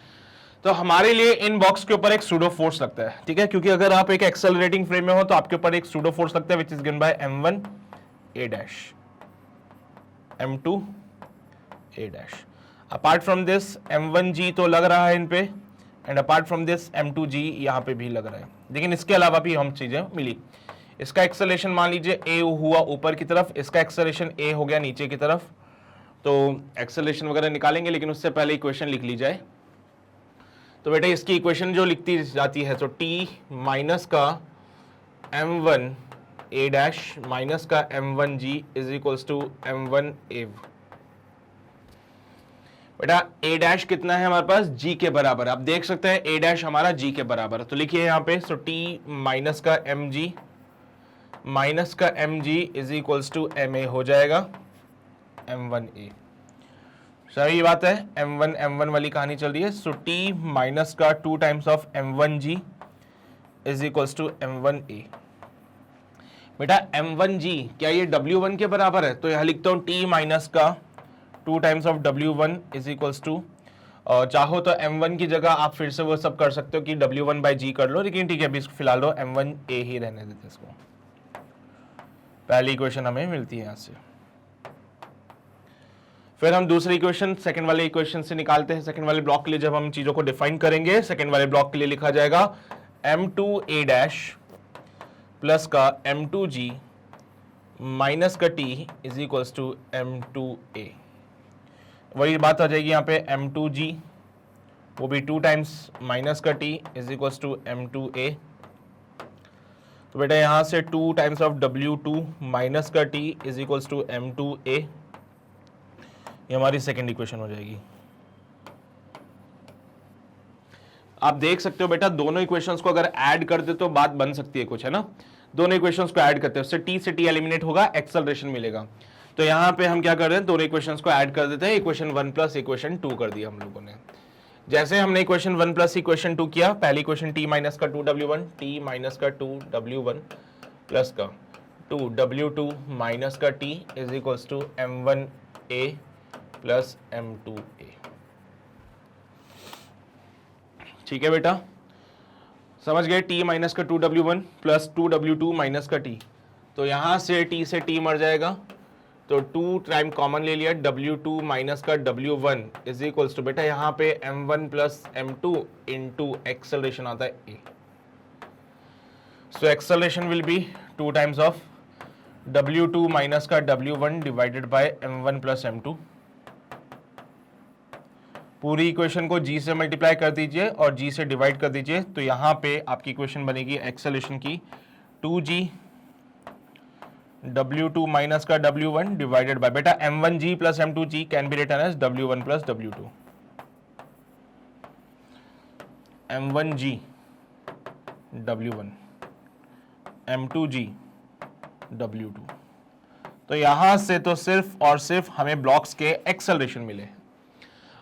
तो हमारे लिए इन बॉक्स के ऊपर एक सूडो फोर्स लगता है। ठीक है, क्योंकि अगर आप एक एक्सेलरेटिंग फ्रेम में हो तो आपके ऊपर एक सूडो फोर्स लगता है which is given bye M1 A dash, M2 A dash. Apart from this M1G तो लग रहा है इन पे, and apart from this M2G यहाँ पे भी लग रहा है, लेकिन इसके अलावा भी हम चीजें मिली। इसका एक्सेलरेशन मान लीजिए A हुआ ऊपर की तरफ, इसका एक्सेलरेशन A हो गया नीचे की तरफ। तो एक्सेलरेशन वगैरह निकालेंगे, लेकिन उससे पहले इक्वेशन लिख ली जाए। तो बेटा इसकी इक्वेशन जो लिखती जाती है, तो T माइनस का M1 A डैश माइनस का M1G is equals to M1 A। बेटा A डैश कितना है हमारे पास, G के बराबर। आप देख सकते हैं A डैश हमारा G के बराबर है, तो लिखिए यहाँ पे, सो T माइनस का MG माइनस का MG is equals to MA हो जाएगा M1A। सही ये बात है, M1 वाली कहानी चल रही है। सो T माइनस का 2 times of M1G is equals to M1A। बेटा M1G क्या ये W1 के बराबर है, तो यहां लिखता हूं T माइनस का 2 times of W1 is equals to, चाहो तो M1 की जगह आप फिर से वो सब कर सकते हो कि W1 बाई G कर लो, लेकिन ठीक है अभी फिलहाल लो M1A ही रहने देते इसको। पहली इक्वेशन हमें मिलती है यहां से। फिर हम दूसरी इक्वेशन सेकंड वाले इक्वेशन से निकालते हैं। सेकंड वाले ब्लॉक के लिए जब हम चीजों को डिफाइन करेंगे, सेकंड वाले ब्लॉक के लिए लिखा जाएगा M2A डैश प्लस का M2G माइनस का T is equals to M2A। वही बात आ जाएगी यहाँ पे, M2G वो भी 2 टाइम्स माइनस का T is equals to M2A। तो बेटा यहां से 2 टाइम्स ऑफ W2 माइनस का T is equals to M2A, ये हमारी सेकेंड इक्वेशन हो जाएगी। आप देख सकते हो बेटा दोनों इक्वेशंस को अगर ऐड कर दे तो बात बन सकती है कुछ, है ना। दोनों इक्वेशंस को ऐड करते हैं, उससे T से T एलिमिनेट होगा, एक्सेलरेशन मिलेगा। तो यहां पे हम क्या कर रहे हैं, दोनों इक्वेशंस को ऐड कर देते हैं, इक्वेशन 1 प्लस इक्वेशन 2 कर दिया हम लोगों ने। जैसे हमने इक्वेशन 1 प्लस इक्वेशन 2 किया, पहली इक्वेशन T माइनस का 2W1, T माइनस का 2W1 प्लस का 2W2 माइनस का T is equals to M1A plus M2A। ठीक है बेटा, समझ गए। t माइनस का 2w1 प्लस 2w2 माइनस का t, तो यहां से t से t मर जाएगा, तो 2 टाइम कॉमन ले लिया, w2 माइनस का w1 इज इक्वल्स टू बेटा यहां पे m1 plus m2 into acceleration आता है a, so acceleration will be 2 times of w2 minus का w1 divided by m1 plus m2। पूरी इक्वेशन को g से मल्टीप्लाई कर दीजिए और g से डिवाइड कर दीजिए, तो यहां पे आपकी इक्वेशन बनेगी एक्सेलरेशन की 2g w2 माइनस का w1 डिवाइडेड बाय बेटा m1g plus m2g can be written as w1 plus w2, m1g w1 m2g w2। तो यहां से तो सिर्फ और सिर्फ हमें ब्लॉक्स के एक्सेलरेशन मिले।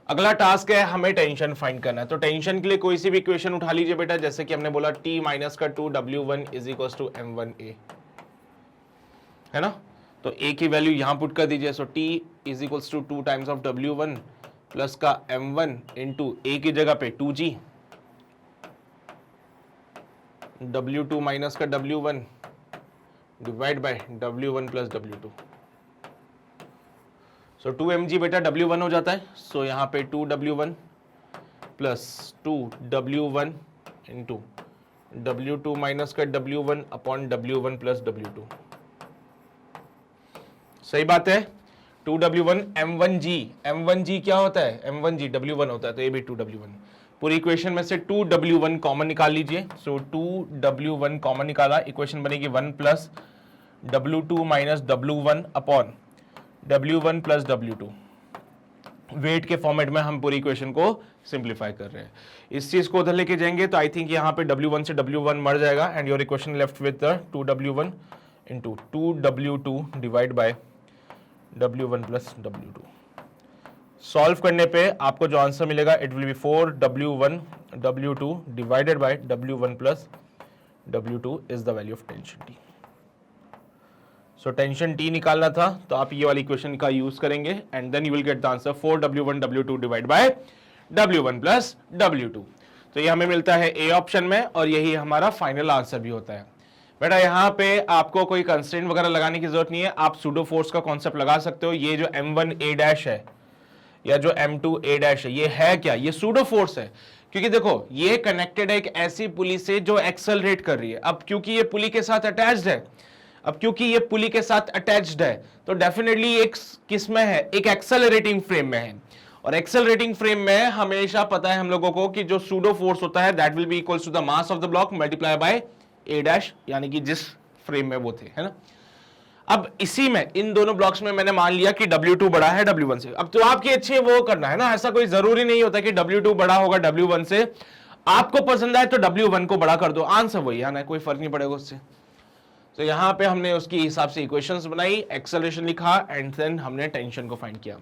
अगला टास्क है हमें टेंशन फाइंड करना है, तो टेंशन के लिए कोई सी भी इक्वेशन उठा लीजिए बेटा, जैसे कि हमने बोला t माइनस का 2w1 is equal to m1a, है ना, तो a की वैल्यू यहां पुट कर दीजिए, so t is equal to 2 times of w1 plus का m1 इंटू a की जगह पे 2g, w2 माइनस का w1 divide by w1 plus w2, so 2mg बेटा w1 हो जाता है, सो यहां पे 2w1 plus 2w1 into w2 minus का w1 upon w1 plus w2। सही बात है, 2w1 m1g क्या होता है, m1g w1 होता है, तो ये भी 2w1। पूरी इक्वेशन में से 2w1 कॉमन निकाल लीजिए, सो 2w1 कॉमन निकाला, इक्वेशन बनेगी 1 plus w2 minus w1 upon w1 plus w2। Weight के फॉर्मेट में हम पूरी इक्वेशन को सिंप्लीफाई कर रहे हैं। इस चीज को उधर लेके जाएंगे तो आई थिंक यहां पे w1 से w1 मर जाएगा and your equation left with 2w1 into 2w2 divide by w1 plus w2। Solve करने पे आपको जो आंसर मिलेगा it will B 4w1 w2 divided by w1 plus w2 is the value of tension t। So tension t निकालना था तो आप ये वाली इक्वेशन का यूज करेंगे and then you will get the answer 4w1 w2 divide by w1 plus w2। तो ये हमें मिलता है ए ऑप्शन में और यही हमारा फाइनल आंसर भी होता है। बेटा यहाँ पे आपको कोई कंस्ट्रेंट वगैरह लगाने की जरूरत नहीं है, आप सूडो फोर्स का कॉन्सेप्ट लगा सकते हो। ये जो m1a डैश है या जो m2a डैश है, ये है क्या, ये सूडो फोर्स है, क्योंकि देखो ये कनेक्टेड है एक ऐसी पुली से जो एक्सेलरेट कर रही है। अब क्योंकि ये पुली के साथ अटैच्ड है, तो डेफिनेटली एक किस में है, एक एक्सेलरेटिंग फ्रेम में है, और एक्सेलरेटिंग फ्रेम में हमेशा पता है हम लोगों को कि जो सूडो फोर्स होता है that will be equals to the mass of the block multiply by a dash, यानी कि जिस फ्रेम में वो थे, है ना। अब इसी में इन दोनों ब्लॉक्स में मैंने मान लिया कि W2 बड़ा है W1 से। अब तो आपकी अच्छी वो करना है ना, ऐसा कोई जरूरी नहीं होता कि W2 बड़ा होगा W1 से, आपको पसंद आए तो W1 को बड़ा कर दो, आंसर वही आना है, कोई फर्क नहीं पड़ेगा उससे। तो यहां पे हमने उसके हिसाब से इक्वेशंस बनाई, एक्सेलरेशन लिखा एंड देन हमने टेंशन को फाइंड किया।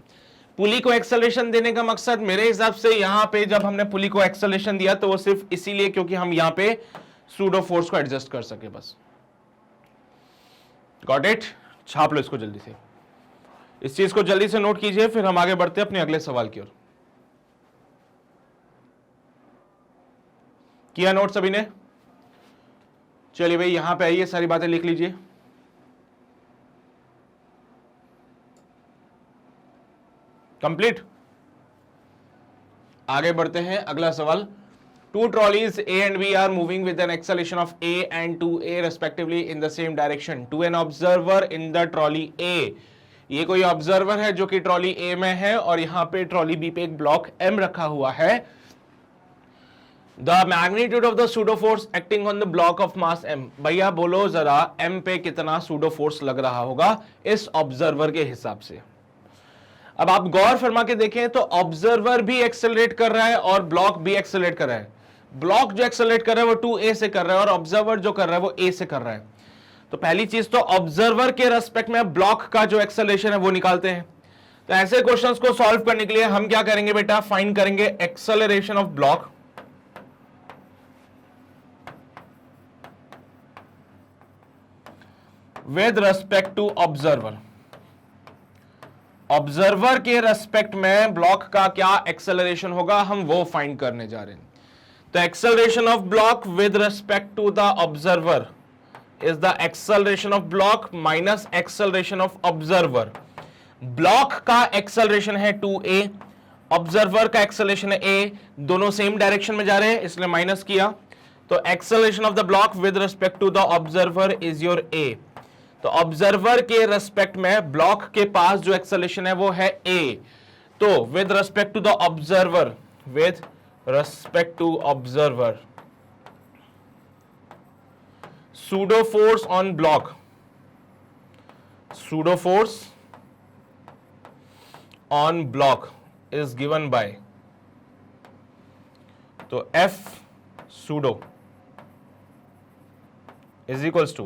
पुली को एक्सेलरेशन देने का मकसद मेरे हिसाब से यहां पे जब हमने पुली को एक्सेलरेशन दिया तो वो सिर्फ इसीलिए क्योंकि हम यहां पे सूडो फोर्स को एडजस्ट कर सके, बस। Got it? छाप लो इसको जल्दी से, इस चीज को जल्दी से नोट कीजिए, फिर हम आगे बढ़ते हैं अपने अगले सवाल की ओर। किया नोट सभी ने? चलिए भाई यहां पे आइए, सारी बातें लिख लीजिए। कंप्लीट। आगे बढ़ते हैं, अगला सवाल। Two trolleys A and B are moving with an acceleration of A and 2A respectively in the same direction to an observer in the trolley A। ये कोई ऑब्जर्वर है जो कि ट्रॉली A में है और यहां पे ट्रॉली B पे एक ब्लॉक M रखा हुआ है। The magnitude of the pseudo force acting on the block of mass M। भैया बोलो जरा M पे कितना सूडो फोर्स लग रहा होगा इस ऑब्जर्वर के हिसाब से। अब आप गौर फरमा के देखें तो ऑब्जर्वर भी एक्सेलरेट कर रहा है और ब्लॉक भी एक्सेलरेट कर रहा है। ब्लॉक जो एक्सेलरेट कर रहा है वो 2A से कर रहा है और ऑब्जर्वर जो कर रहा है वो A से कर रहा है। तो पहली चीज तो ऑब्जर्वर के रेस्पेक्ट में ब्लॉक का जो एक्सेलरेशन है वो निकालते हैं। तो ऐसे क्वेश्चंस को सॉल्व करने के लिए हम क्या करेंगे बेटा, फाइंड करेंगे acceleration of block with respect to observer. Observer के रेस्पेक्ट में ब्लॉक का क्या एक्सेलरेशन होगा, हम वो फाइंड करने जा रहे हैं। तो acceleration of block with respect to the observer is the acceleration of block minus acceleration of observer. Block का एक्सेलरेशन है 2a, ऑब्जर्वर का एक्सेलरेशन है a, दोनों सेम डायरेक्शन में जा रहे हैं इसलिए माइनस किया। तो acceleration of the block with respect to the observer is your a। तो ऑब्जर्वर के रिस्पेक्ट में ब्लॉक के पास जो एक्सेलरेशन है वो है a। तो with respect to the observer, with respect to observer, pseudo force on block, pseudo force on block is given by, तो F pseudo is equals to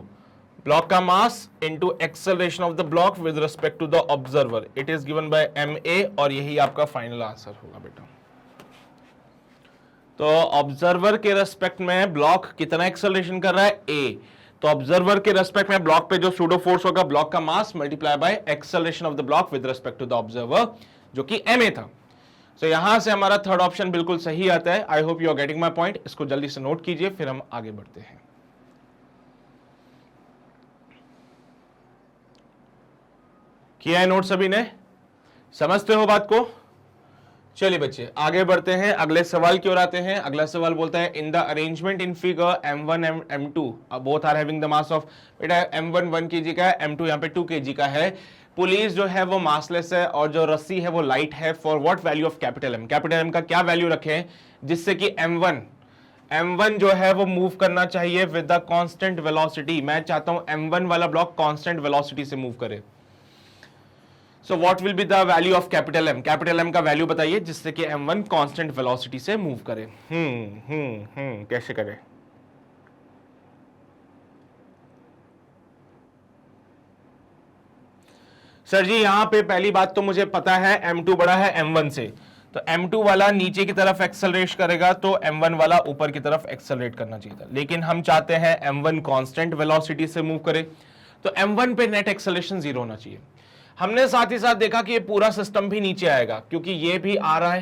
block का mass into acceleration of the block with respect to the observer, it is given by ma, और यही आपका final answer होगा बेटा। तो observer के respect में ब्लॉक कितना एक्सेलरेशन कर रहा है a, तो ऑब्जर्वर के रेस्पेक्ट में ब्लॉक पे जो सूडो फोर्स होगा ब्लॉक का mass multiply by acceleration of the block with respect to the observer जो कि ma था। तो यहां से हमारा थर्ड ऑप्शन बिल्कुल सही आता है। I hope you are getting my point, इसको जल्दी से नोट कीजिए फिर हम आगे बढ़ते हैं। किया है नोट सभी ने, समझते हो बात को? चलिए बच्चे आगे बढ़ते हैं, अगले सवाल की ओर आते हैं। अगला सवाल बोलता है in the arrangement in figure m1 and m2 both are having the mass of, बेटा m1 1 kg का है, m2 यहाँ पे 2 kg का है। पुलिस जो है वो मासलेस है और जो रस्सी है वो लाइट है। For what value of capital M, capital M का क्या वैल्यू रखें जिससे कि m1 जो है वो मूव करना चाहिए विद द कांस्टेंट वेलोसिटी। मैं चाहता हूं m1 वाला ब्लॉक कांस्टेंट वेलोसिटी से मूव करे। So what will be the value of capital M? Capital M का वैल्यू बताइए जिससे कि M1 कांस्टेंट वेलोसिटी से मूव करे। कैसे करें? सर जी यहां पे पहली बात तो मुझे पता है M2 बड़ा है M1 से, तो M2 वाला नीचे की तरफ एक्सेलरेट करेगा तो M1 वाला ऊपर की तरफ एक्सेलरेट करना चाहिए था, लेकिन हम चाहते हैं M1 कांस्टेंट वेलोसिटी से मूव करे, तो M1 पे नेट एक्सेलरेशन 0 होना चाहिए। हमने साथ ही साथ देखा कि ये पूरा सिस्टम भी नीचे आएगा क्योंकि ये भी आ रहा है,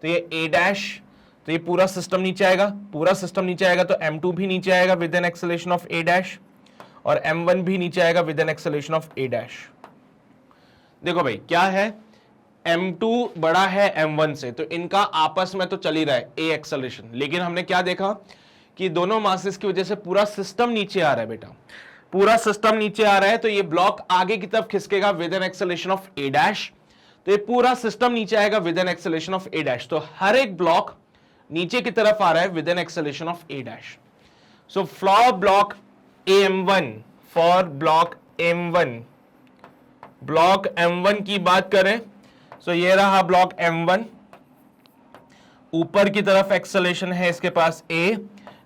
तो ये a डैश, तो ये पूरा सिस्टम नीचे आएगा, पूरा सिस्टम नीचे आएगा तो M2 भी नीचे आएगा with an acceleration of a dash और M1 भी नीचे आएगा with an acceleration of a dash. देखो भाई क्या है, M2 बड़ा है M1 से, तो इनका आपस में तो चल ही रहा है a एक्सेलरेशन, लेकिन हमने क्या देखा कि दोनों मासेस की वजह से पूरा सिस्टम नीचे आ रहा है बेटा, पूरा सिस्टम नीचे आ रहा है, तो ये ब्लॉक आगे की तरफ खिसकेगा with an acceleration of a dash, तो ये पूरा सिस्टम नीचे आएगा with an acceleration of a dash. तो हर एक ब्लॉक नीचे की तरफ आ रहा है with an acceleration of a dash. So for block m1, for block m1, block m1 की बात करें तो ये रहा ब्लॉक m1, ऊपर की तरफ एक्सेलरेशन है इसके पास a,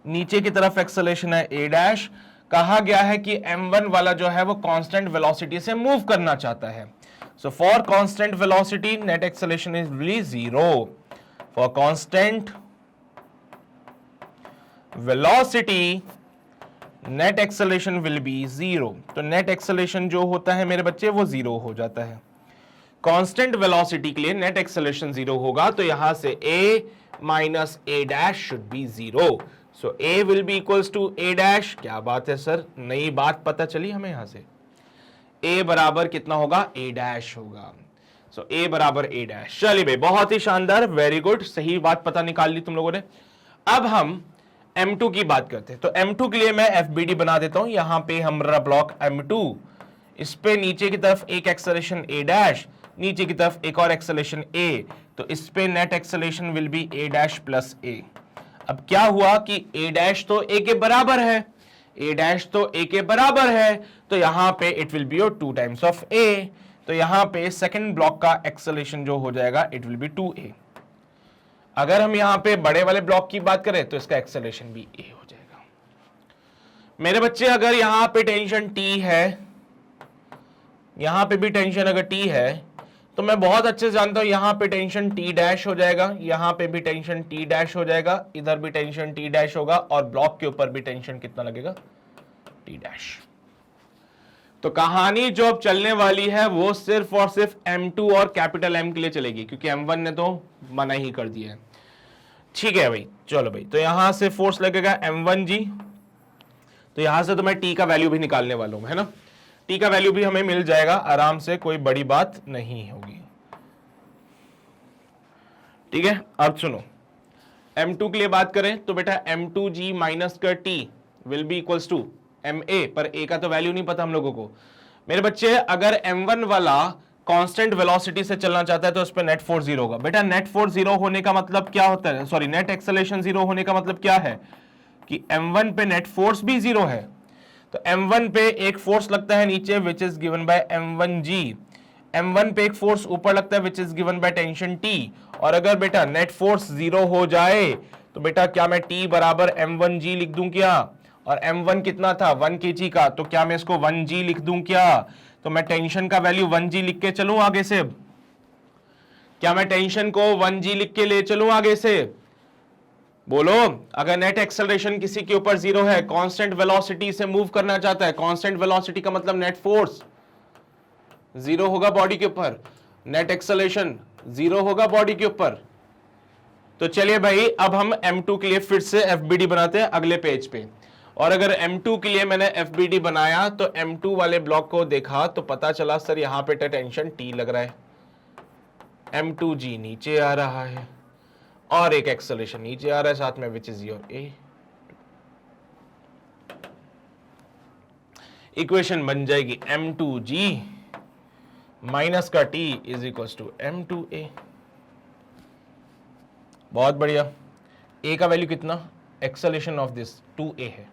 नीचे की तरफ एक्सेलरेशन है a डैश। कहा गया है कि m1 वाला जो है वो कांस्टेंट वेलोसिटी से मूव करना चाहता है। So for constant velocity net acceleration is really 0। For constant velocity net acceleration will be 0। तो नेट एक्सेलरेशन जो होता है मेरे बच्चे वो 0 हो जाता है। कांस्टेंट वेलोसिटी के लिए नेट एक्सेलरेशन 0 होगा, तो यहां से a minus a dash should be 0। So a will be equals to a dash. क्या बात है सर, नई बात पता चली हमें यहां से। a बराबर कितना होगा, a डैश होगा। सो a बराबर a डैश। चलिए भाई बहुत ही शानदार, वेरी गुड, सही बात पता निकाल ली तुम लोगों ने। अब हम m2 की बात करते हैं, तो m2 के लिए मैं FBD बना देता हूं। यहां पे हमारा ब्लॉक m2, इस पे नीचे की तरफ एक एक्सेलरेशन a डैश, नीचे की तरफ एक और एक्सेलरेशन a, तो इस पे net acceleration will be a dash plus a। अब क्या हुआ कि a डैश तो a के बराबर है, a डैश तो a के बराबर है, तो यहां पे it will B 2 times of a, तो यहां पे सेकंड ब्लॉक का एक्सेलरेशन जो हो जाएगा इट विल बी 2a। अगर हम यहां पे बड़े वाले ब्लॉक की बात करें तो इसका एक्सेलरेशन भी a हो जाएगा। मेरे बच्चे अगर यहां पे टेंशन t है, यहां पे भी टेंशन अगर t है, तो मैं बहुत अच्छे से जानता हूं यहां पे टेंशन t डैश हो जाएगा, यहां पे भी टेंशन t डैश हो जाएगा, इधर भी टेंशन t डैश होगा और ब्लॉक के ऊपर भी टेंशन कितना लगेगा, t डैश। तो कहानी जो अब चलने वाली है वो सिर्फ और सिर्फ m2 और कैपिटल M के लिए चलेगी, क्योंकि m1 ने तो मना ही कर दिया है। ठीक है भाई, चलो भाई, तो यहां से फोर्स लगेगा m1g, तो यहां से तो मैं टी का वैल्यू भी निकालने वाला हूं, है ना। टी का वैल्यू भी हमें मिल जाएगा आराम से, कोई बड़ी बात नहीं होगी। ठीक है, अब सुनो, m2 के लिए बात करें तो बेटा m2g माइनस का t will be equals to ma, पर a का तो वैल्यू नहीं पता हम लोगों को। मेरे बच्चे, अगर m1 वाला कांस्टेंट वेलोसिटी से चलना चाहता है तो उस पर नेट फोर्स जीरो होगा। बेटा नेट फोर्स जीरो होने का मतलब क्या होता है, सॉरी नेट एक्सेलरेशन जीरो होने का मतलब क्या है कि m1 पे नेट फोर्स भी जीरो है। तो m1 पे एक फोर्स लगता है नीचे विच is given bye m1g, m1 पे एक फोर्स ऊपर लगता है which is given by tension t। और अगर बेटा नेट फोर्स जीरो हो जाए तो बेटा क्या मैं t बराबर m1g लिख दूं क्या, और m1 कितना था 1 kg का, तो क्या मैं इसको 1g लिख दूं क्या, तो मैं टेंशन का वैल्यू 1g लिख के चलूं आगे से, क्या मैं टेंशन को 1g लिख के ले चलूं आगे से, बोलो। अगर नेट एक्सेलरेशन किसी के ऊपर जीरो है, कांस्टेंट वेलोसिटी से मूव करना चाहता है, कांस्टेंट वेलोसिटी का मतलब नेट फोर्स जीरो होगा बॉडी के ऊपर, नेट एक्सेलरेशन जीरो होगा बॉडी के ऊपर। तो चलिए भाई, अब हम m2 के लिए फिर से FBD बनाते हैं अगले पेज पे। और अगर m2 के लिए मैंने FBD बनाया तो m2 वाले ब्लॉक को देखा तो पता चला सर यहां पे टेंशन T लग रहा है, m2g नीचे आ रहा है और एक एक्सेलरेशन नीचे आ रहा है साथ में which is your a। Equation बन जाएगी m2g माइनस का t is equal to m2a। बहुत बढ़िया, a का वैल्यू कितना, एक्सेलरेशन ऑफ दिस 2a है,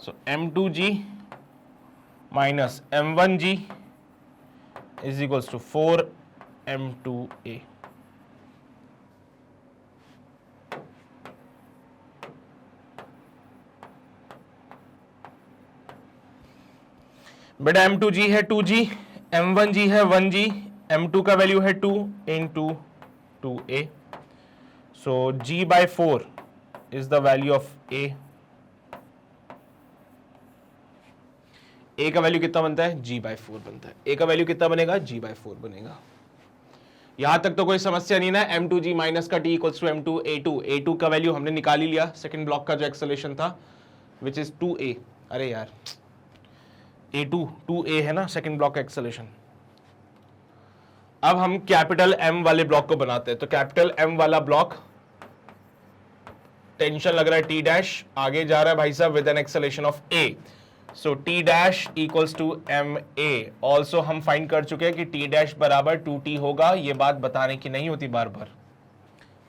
so m2g minus m1g is equal to 4m2a। बेटा m2g है 2g, m1g है 1g, m2 का वैल्यू है 2 into 2a, so g by 4 is the value of a। a का value कितना बनता है, g बाय 4 बनता है। a का वैल्यू कितना बनेगा, g बाय 4 बनेगा। यहां तक तो कोई समस्या नहीं ना। m2g माइनस का t equals to m2a2, a2 का वैल्यू हमने निकाल ही लिया, सेकंड ब्लॉक का जो एक्सेलरेशन था विच इज 2a। अरे यार A2 है ना सेकंड ब्लॉक का एक्सेलरेशन। अब हम कैपिटल M वाले ब्लॉक को बनाते हैं। तो कैपिटल M वाला ब्लॉक, टेंशन लग रहा है T डैश, आगे जा रहा है भाई साहब with an acceleration of A, so T dash equals to MA। Also हम फाइंड कर चुके हैं कि T डैश बराबर 2T होगा। ये बात बताने की नहीं होती, बार बार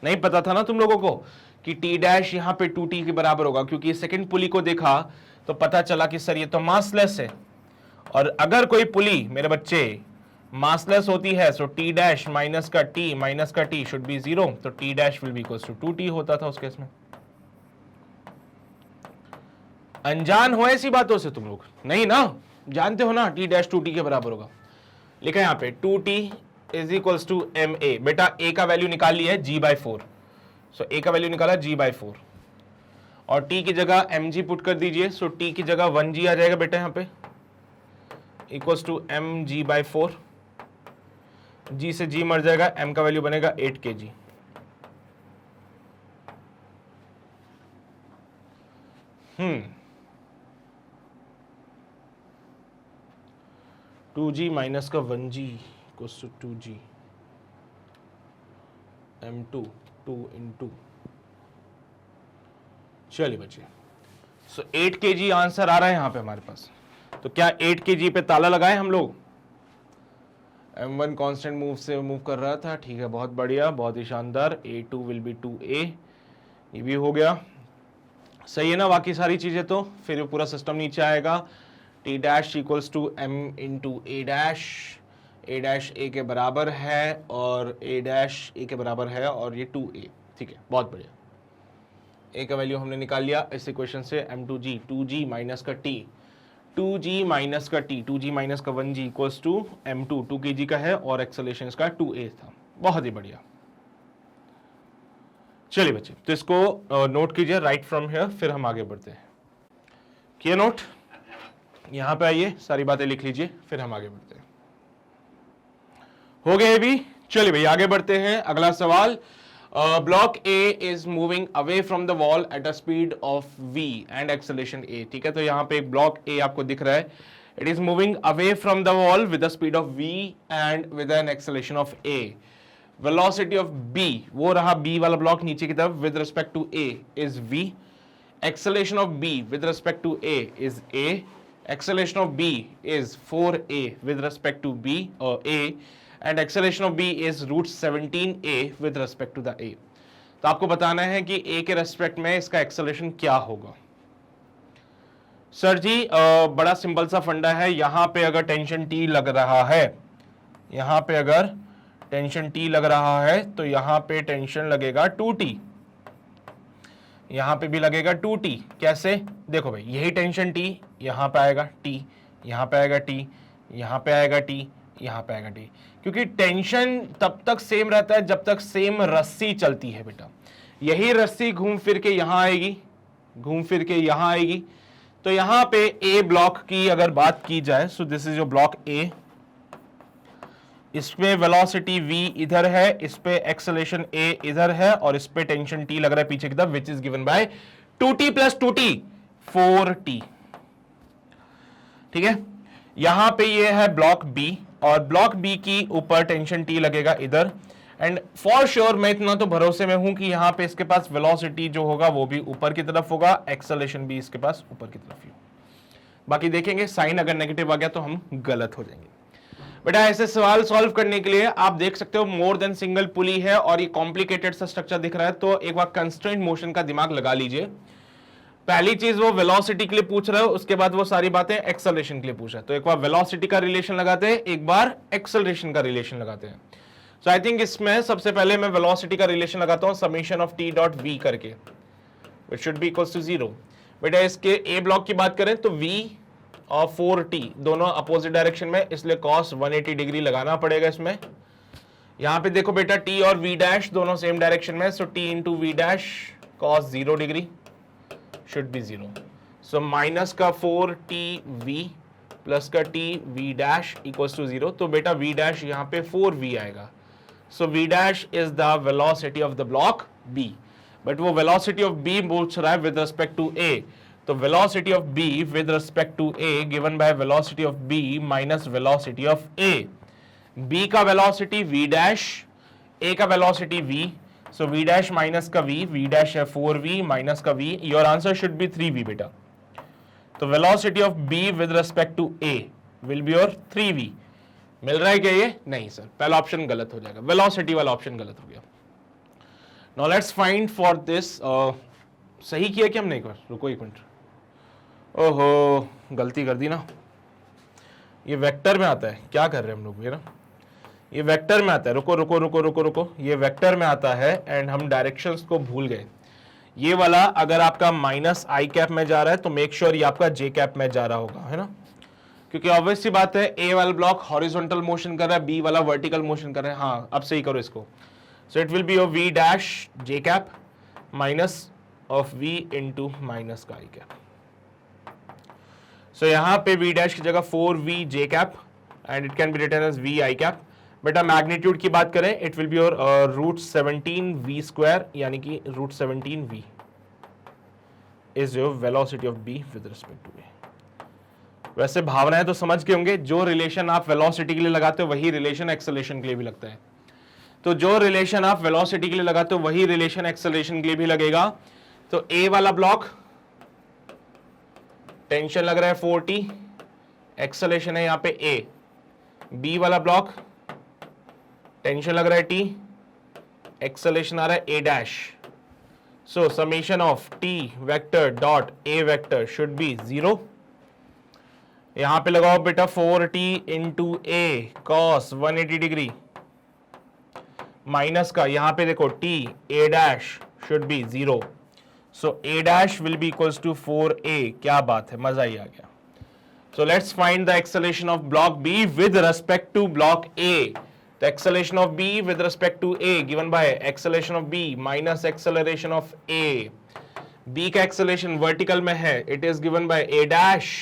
नहीं पता था ना तुम लोगों को कि T डैश यहां पे 2T के बराबर होगा, क्योंकि सेकंड पुली को देखा तो पता चला कि सर ये तो मासलेस है, और अगर कोई पुली मेरे बच्चे मासलेस होती है सो T डैश माइनस का T शुड बी 0, तो T dash will be equals to 2T होता था उस केस में। अनजान हो ऐसी बातों से तुम लोग, नहीं ना, जानते हो ना T डैश 2T के बराबर होगा। लिखा है यहां पे 2T is equals to MA। बेटा A का वैल्यू निकाल लिया है g बाय 4, सो A का वैल्यू निकाला g बाय 4, और T की जगह mg पुट कर दीजिए, सो T की जगह 1g आ जाएगा बेटा यहां पे, equals to mg by 4। g से g मर जाएगा, m का वैल्यू बनेगा 8 kg। टू जी माइनस का 1g equals to 2g m2 2 into, चलिए बच्चे, सो 8 kg आंसर आ रहा है यहां पे हमारे पास। तो क्या 8 kg पे ताला लगाए हम लोग, m1 कांस्टेंट मूव से मूव कर रहा था, ठीक है, बहुत बढ़िया, बहुत ही शानदार। A2 विल बी 2a, ये भी हो गया, सही है ना। बाकी सारी चीजें तो फिर पूरा सिस्टम नीचे आएगा। T dash equals to m into a dash a के बराबर है, और a डैश a के बराबर है, और ये 2a, ठीक है, बहुत बढ़िया। a का वैल्यू हमने निकाल लिया इस इक्वेशन से, m2g 2g माइनस का t 2g माइनस का t 2g माइनस का 1g equals to m2 2 kg का है, और एक्सेलरेशन इसका 2a था। बहुत ही बढ़िया। चलिए बच्चे, तो इसको नोट कीजिए राइट फ्रॉम हियर, फिर हम आगे बढ़ते हैं। किया नोट, यहां पे आइए, सारी बातें लिख लीजिए, फिर हम आगे बढ़ते हैं। हो गए भी, चलिए भाई आगे बढ़ते हैं। अगला सवाल, block A is moving away from the wall at a speed of v and acceleration a, ठीक है। तो यहां पे एक ब्लॉक ए आपको दिख रहा है, it is moving away from the wall with the speed of v and with an acceleration of a। Velocity of b, वो रहा b वाला ब्लॉक नीचे की तरफ, with respect to a is v, acceleration of b with respect to a is a, acceleration of b is 4a with respect to b or a, and acceleration of b is root 17a with respect to the a। तो आपको बताना है कि a के respect में इसका acceleration क्या होगा। सर जी बड़ा सिंपल सा फंडा है, यहां पे अगर टेंशन t लग रहा है, यहां पे अगर टेंशन t लग रहा है तो यहां पे टेंशन लगेगा 2t, यहां पे भी लगेगा 2t। कैसे? देखो भाई, यही टेंशन t यहां पे आएगा, t यहां पे आएगा, t यहां पे आएगा, t यहां पे आएगा, t, क्योंकि टेंशन तब तक सेम रहता है जब तक सेम रस्सी चलती है बेटा। यही रस्सी घूम फिर के यहां आएगी, घूम फिर के यहां आएगी। तो यहां पे ए ब्लॉक की अगर बात की जाए, सो दिस इज योर ब्लॉक ए, इसमें वेलोसिटी v इधर है, इस पे एक्सेलरेशन a इधर है, और इस पे टेंशन t लग रहा है पीछे की तरफ, विच is given bye 2t plus 2t 4t, ठीक है। यहां पे ये है ब्लॉक b, और ब्लॉक b की ऊपर टेंशन t लगेगा इधर, एंड फॉर श्योर मैं इतना तो भरोसे में हूं कि यहां पे इसके पास वेलोसिटी जो होगा वो भी ऊपर की तरफ होगा, एक्सेलरेशन भी इसके पास ऊपर की तरफ ही होगा। बाकी देखेंगे साइन अगर नेगेटिव आ गया तो हम गलत हो जाएंगे। बेटा ऐसे सवाल सॉल्व करने के लिए आप देख सकते हो मोर देन सिंगल पुली है और ये कॉम्प्लिकेटेड सा स्ट्रक्चर दिख रहा है, तो एक बार कंस्ट्रेंट मोशन का दिमाग लगा लीजिए। पहली चीज वो वेलोसिटी के लिए पूछ रहे हो, उसके बाद वो सारी बातें एक्सेलरेशन के लिए पूछ रहा है। तो एक बार वेलोसिटी का रिलेशन लगाते हैं, एक बार एक्सेलरेशन का रिलेशन लगाते हैं। सो आई थिंक इसमें सबसे पहले मैं वेलोसिटी का रिलेशन लगाता हूं summation of T dot v करके, which should be equals to 0। बेटा इसके ए ब्लॉक की बात करें तो v और 4t दोनों अपोजिट डायरेक्शन में, इसलिए cos 180 डिग्री लगाना पड़ेगा इसमें। यहां पे देखो बेटा t और v डैश दोनों सेम डायरेक्शन में, so t into V dash cos 0 degree should be 0। So minus का 4tv प्लस का tv डैश इक्वल्स टू 0। तो बेटा v डैश यहां पे 4v आएगा। सो v dash is the velocity of the block b, but वो velocity of b पूछ रहा है विद रिस्पेक्ट टू a। तो velocity of b with respect to a given by velocity of b minus velocity of a। b का velocity v dash, a का velocity v, so v dash minus का v dash है 4v minus का v, your answer should be 3v बेटा। तो velocity of b with respect to a will be your 3v। मिल रहा है क्या ये? नहीं सर, पहला ऑप्शन गलत हो जाएगा, velocity वाला ऑप्शन गलत हो गया। Now let's find for this सही किया क्या हमने? एक बार रुको एक मिनट, ओहो गलती कर दी ना। ये वेक्टर में आता है, क्या कर रहे हैं हम लोग, ये ना ये वेक्टर में आता है, रुको रुको रुको रुको रुको, ये वेक्टर में आता है एंड हम डायरेक्शंस को भूल गए। ये वाला अगर आपका माइनस आई कैप में जा रहा है तो मेक श्योर ये आपका जे कैप में जा रहा होगा, है ना, क्योंकि ऑब्वियस सी बात है ए वाला ब्लॉक हॉरिजॉन्टल मोशन कर रहा है, बी वाला वर्टिकल मोशन कर रहा है। हाँ अब सही करो इसको। So it will be your V dash J cap minus of V into minus का आई कैप। सो यहां पे v डैश की जगह 4v j cap and it can be written as v i cap. बेटा मैग्नीट्यूड की बात करें it will be your root 17v square, यानी कि root 17v is your velocity of b with respect to a। वैसे भावनाएं तो समझ के होंगे, जो रिलेशन आप वेलोसिटी के लिए लगाते हो वही रिलेशन एक्सेलरेशन के लिए भी लगता है। तो जो रिलेशन आप वेलोसिटी के लिए लगाते हो वही रिलेशन एक्सेलरेशन के लिए भी लगेगा। तो a वाला ब्लॉक टेंशन लग रहा है 4t, एक्सेलरेशन है यहां पे a। b वाला ब्लॉक टेंशन लग रहा है t, एक्सेलरेशन आ रहा है a dash. So summation of t vector dot a vector should be 0। यहां पे लगाओ बेटा 4t into a cos 180 degree minus का, यहां पे देखो t a dash should be 0। So a dash will be equals to 4a। क्या बात है, मजा ही आ गया। So let's find the acceleration of block B with respect to block A। The acceleration of B with respect to A given by acceleration of B minus acceleration of A। B का acceleration vertical में है, it is given by A dash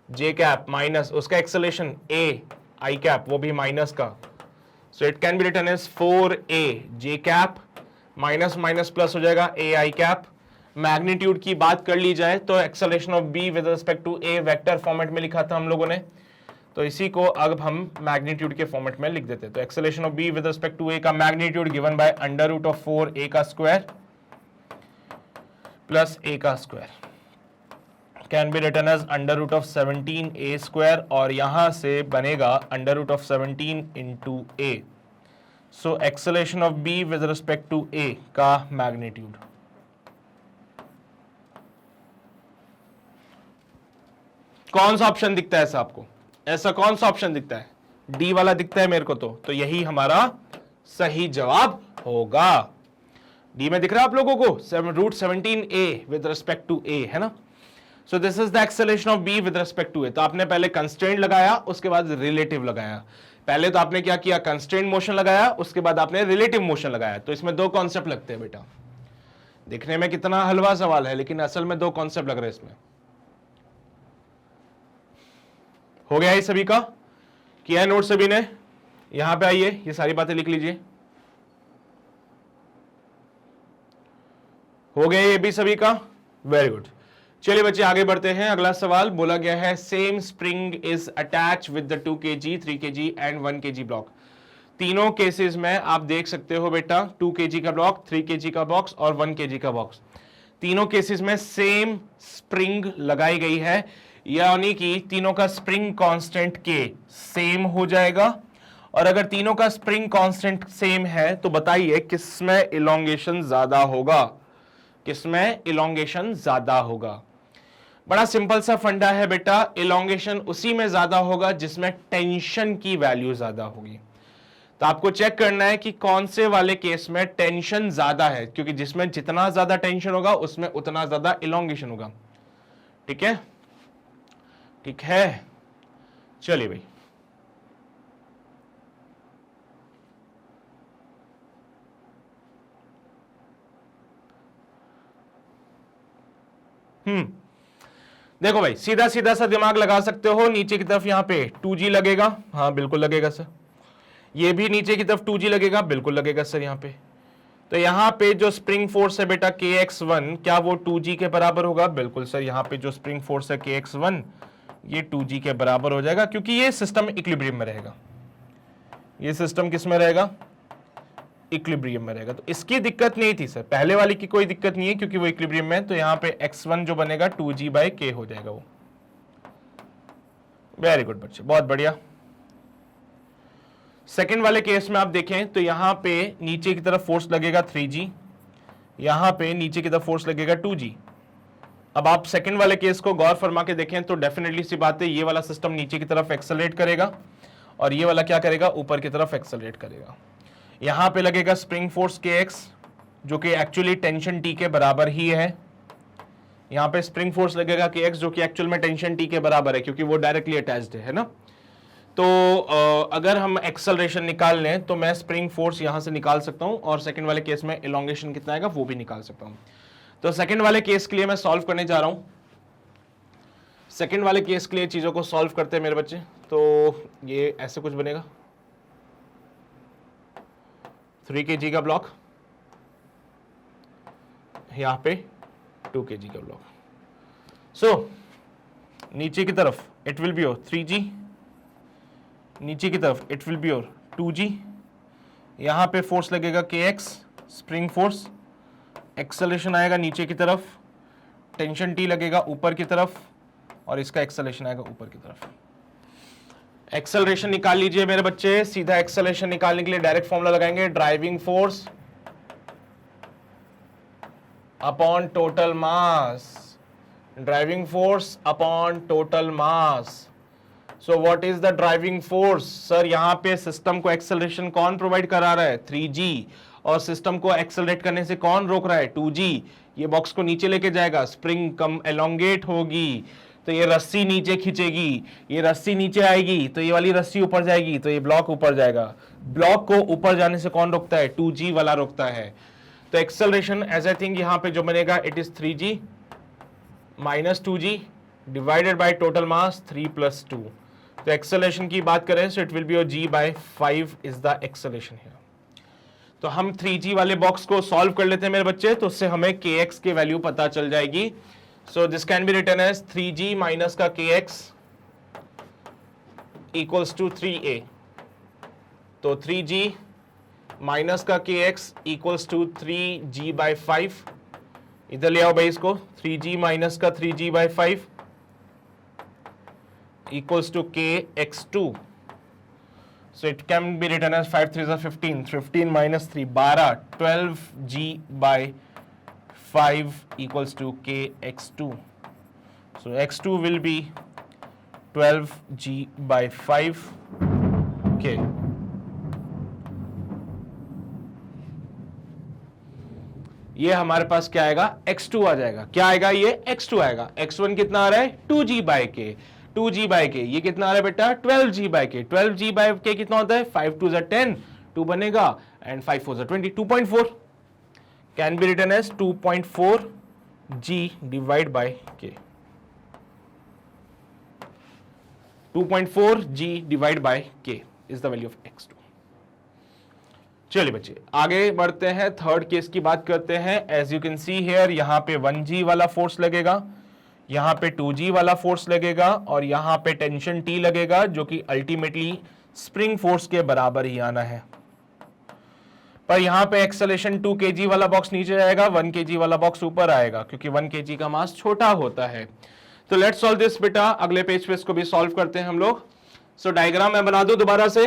J cap minus उसका acceleration A I cap, वो भी minus का। So it can be written as 4A J cap minus minus plus हो जाएगा ए आई cap. Magnitude की बात कर ली जाए तो acceleration of B with respect to A vector format में लिखा था हम लोगों ने, तो इसी को अब हम मैग्नीट्यूड के फॉर्मेट में लिख देते हैं। तो acceleration of B with respect to A का magnitude given by under root of 4 a का स्क्वायर प्लस ए का square can be written as under root of 17 a square, और यहां से बनेगा under root of 17 into a. So acceleration of B with respect to A का magnitude. कौन सा option दिखता है ऐसा आपको? ऐसा कौन सा ऑप्शन दिखता है? डी वाला दिखता है मेरे को, तो यही हमारा सही जवाब होगा। डी में दिख रहा है आप लोगों को root 17 a with respect to A, है ना। So this is the acceleration of B with respect to A. तो आपने पहले कंस्ट्रेंट लगाया, उसके बाद रिलेटिव लगाया। पहले तो आपने क्या किया, कंस्ट्रेंट मोशन लगाया, उसके बाद आपने रिलेटिव मोशन लगाया। तो इसमें दो कॉन्सेप्ट लगते हैं बेटा। दिखने में कितना हलवा सवाल है, लेकिन असल में दो कॉन्सेप्ट लग रहे हैं इसमें। हो गया ये सभी का? किया है नोट सभी ने? यहां पे आइए, ये सारी बातें लिख लीजिए। हो गया ये भी सभी का? Very good. चलिए बच्चे आगे बढ़ते हैं। अगला सवाल बोला गया है, same spring is attach with the 2 kg, 3 kg and 1 kg block. तीनों केसेस में आप देख सकते हो बेटा, 2 kg का ब्लॉक, 3 kg का बॉक्स और 1 kg का बॉक्स, तीनों केसेस में सेम स्प्रिंग लगाई गई है, यानी कि तीनों का स्प्रिंग कांस्टेंट के सेम हो जाएगा। और अगर तीनों का स्प्रिंग कांस्टेंट सेम है तो बताइए किसमें इलोंगेशन ज्यादा होगा? किसमें इलोंगेशन ज्यादा होगा? बड़ा सिंपल सा फंडा है बेटा, इलोंगेशन उसी में ज्यादा होगा जिसमें टेंशन की वैल्यू ज्यादा होगी। तो आपको चेक करना है कि कौन से वाले केस में टेंशन ज्यादा है, क्योंकि जिसमें जितना ज्यादा टेंशन होगा उसमें उतना ज्यादा इलोंगेशन होगा। ठीक है, ठीक है। चलिए भाई, देखो भाई, सीधा सीधा सा दिमाग लगा सकते हो। नीचे की तरफ यहां पे 2g लगेगा, हाँ बिल्कुल लगेगा सर। ये भी नीचे की तरफ 2g लगेगा, बिल्कुल लगेगा सर यहां पे। तो यहां पे जो स्प्रिंग फोर्स है बेटा kx1, क्या वो 2g के बराबर होगा? बिल्कुल सर, यहां पे जो स्प्रिंग फोर्स है kx1 ये 2g के बराबर हो जाएगा, क्योंकि ये सिस्टम इक्विलिब्रियम में रहेगा। ये सिस्टम किस में रहेगा? इक्विलिब्रियम में रहेगा। तो इसकी दिक्कत नहीं थी सर, पहले वाली की कोई दिक्कत नहीं है क्योंकि वो इक्विलिब्रियम में है। तो यहां पे x1 जो बनेगा 2g/k हो जाएगा वो। वेरी गुड बच्चे, बहुत बढ़िया। सेकंड वाले केस में आप देखें तो यहां पे नीचे की तरफ फोर्स लगेगा 3g, यहां पे नीचे की तरफ फोर्स लगेगा 2g। अब आप सेकंड वाले केस को गौर फरमा के देखें तो डेफिनेटली सी बात है, ये वाला सिस्टम नीचे की तरफ एक्सेलरेट करेगा और ये वाला क्या करेगा? ऊपर की तरफ एक्सेलरेट करेगा। यहां पे लगेगा स्प्रिंग फोर्स kx, जो कि एक्चुअली टेंशन T के बराबर ही है। यहां पे स्प्रिंग फोर्स लगेगा kx, जो कि एक्चुअल में टेंशन T के बराबर है, क्योंकि वो डायरेक्टली अटैच्ड है ना। तो अगर हम एक्सेलरेशन निकाल लें तो मैं स्प्रिंग फोर्स यहां से निकाल सकता हूं, और सेकंड वाले केस में इलोंगेशन कितना आएगा वो भी निकाल सकता हूं। तो सेकंड वाले केस के लिए मैं सॉल्व करने जा रहा हूं। सेकंड वाले केस के लिए चीजों को सॉल्व करते हैं मेरे बच्चे। तो ये ऐसे कुछ बनेगा, 3 kg का ब्लॉक, यहां पे 2 kg का ब्लॉक। सो नीचे की तरफ it will be your 3g, नीचे की तरफ it will be your 2g। यहां पे फोर्स लगेगा kx, स्प्रिंग फोर्स, एक्सेलरेशन आएगा नीचे की तरफ, टेंशन T लगेगा ऊपर की तरफ, और इसका एक्सेलरेशन आएगा ऊपर की तरफ। एक्सेलरेशन निकाल लीजिए मेरे बच्चे। सीधा एक्सेलरेशन निकालने के लिए डायरेक्ट फॉर्मूला लगाएंगे, driving force upon total mass, driving force upon total mass. So what is the driving force? Sir यहां पे सिस्टम को एक्सेलरेशन कौन प्रोवाइड करा रहा है? 3g, और सिस्टम को एक्सेलरेट करने से कौन रोक रहा है? 2g। ये बॉक्स को नीचे लेके जाएगा, स्प्रिंग कम एलोंगेट होगी, तो ये रस्सी नीचे खींचेगी, ये रस्सी नीचे आएगी तो ये वाली रस्सी ऊपर जाएगी, तो ये ब्लॉक ऊपर जाएगा। ब्लॉक को ऊपर जाने से कौन रोकता है? 2g वाला रोकता है। तो एक्सेलरेशन एज आई थिंक यहां पे जो बनेगा it is 3g minus 2g divided by total मास 3 + 2। तो एक्सेलरेशन की बात करें सो it will be your g/5 is the acceleration here. तो हम 3G वाले बॉक्स को सॉल्व कर लेते हैं मेरे बच्चे, तो उससे हमें kx की वैल्यू पता चल जाएगी। So this can be written as 3G minus का kx इक्वल्स टू 3a। तो 3G माइनस का kx इक्वल्स टू 3g/5। इधर ले आओ भाई इसको, 3G माइनस का 3g/5 equals to kx2. So it can be written as 5 3s are 15, 15 minus 3 12, 12g/5 equals to kx2. So x2 will be 12g/5 k. ये हमारे पास क्या आएगा, x2 आ जाएगा। क्या आएगा, ये x2 आएगा। x1 कितना आ रहा है, 2g/k, 2g/k। ये कितना आ रहा है बेटा, 12g/k। 12g/k कितना होता है, 5 2 10, 2 बनेगा, and 5 4 20, 2.4 can be written as 2.4 g/k। 2.4 g/k is the value of x2। चलिए बच्चे आगे बढ़ते हैं, थर्ड केस की बात करते हैं। As you can see here, यहां पे 1G वाला फोर्स लगेगा, यहां पे 2G वाला फोर्स लगेगा, और यहां पे टेंशन T लगेगा, जो कि अल्टीमेटली स्प्रिंग फोर्स के बराबर ही आना है। पर यहां पे एक्सेलेरेशन 2 kg वाला बॉक्स नीचे आएगा, 1 kg वाला बॉक्स ऊपर आएगा, क्योंकि 1 kg का मास छोटा होता है। तो लेट्स सॉल्व दिस बेटा, अगले पेज पे इसको भी सॉल्व करते हैं हम लोग। सो डायग्राम मैं बना दूं दोबारा से,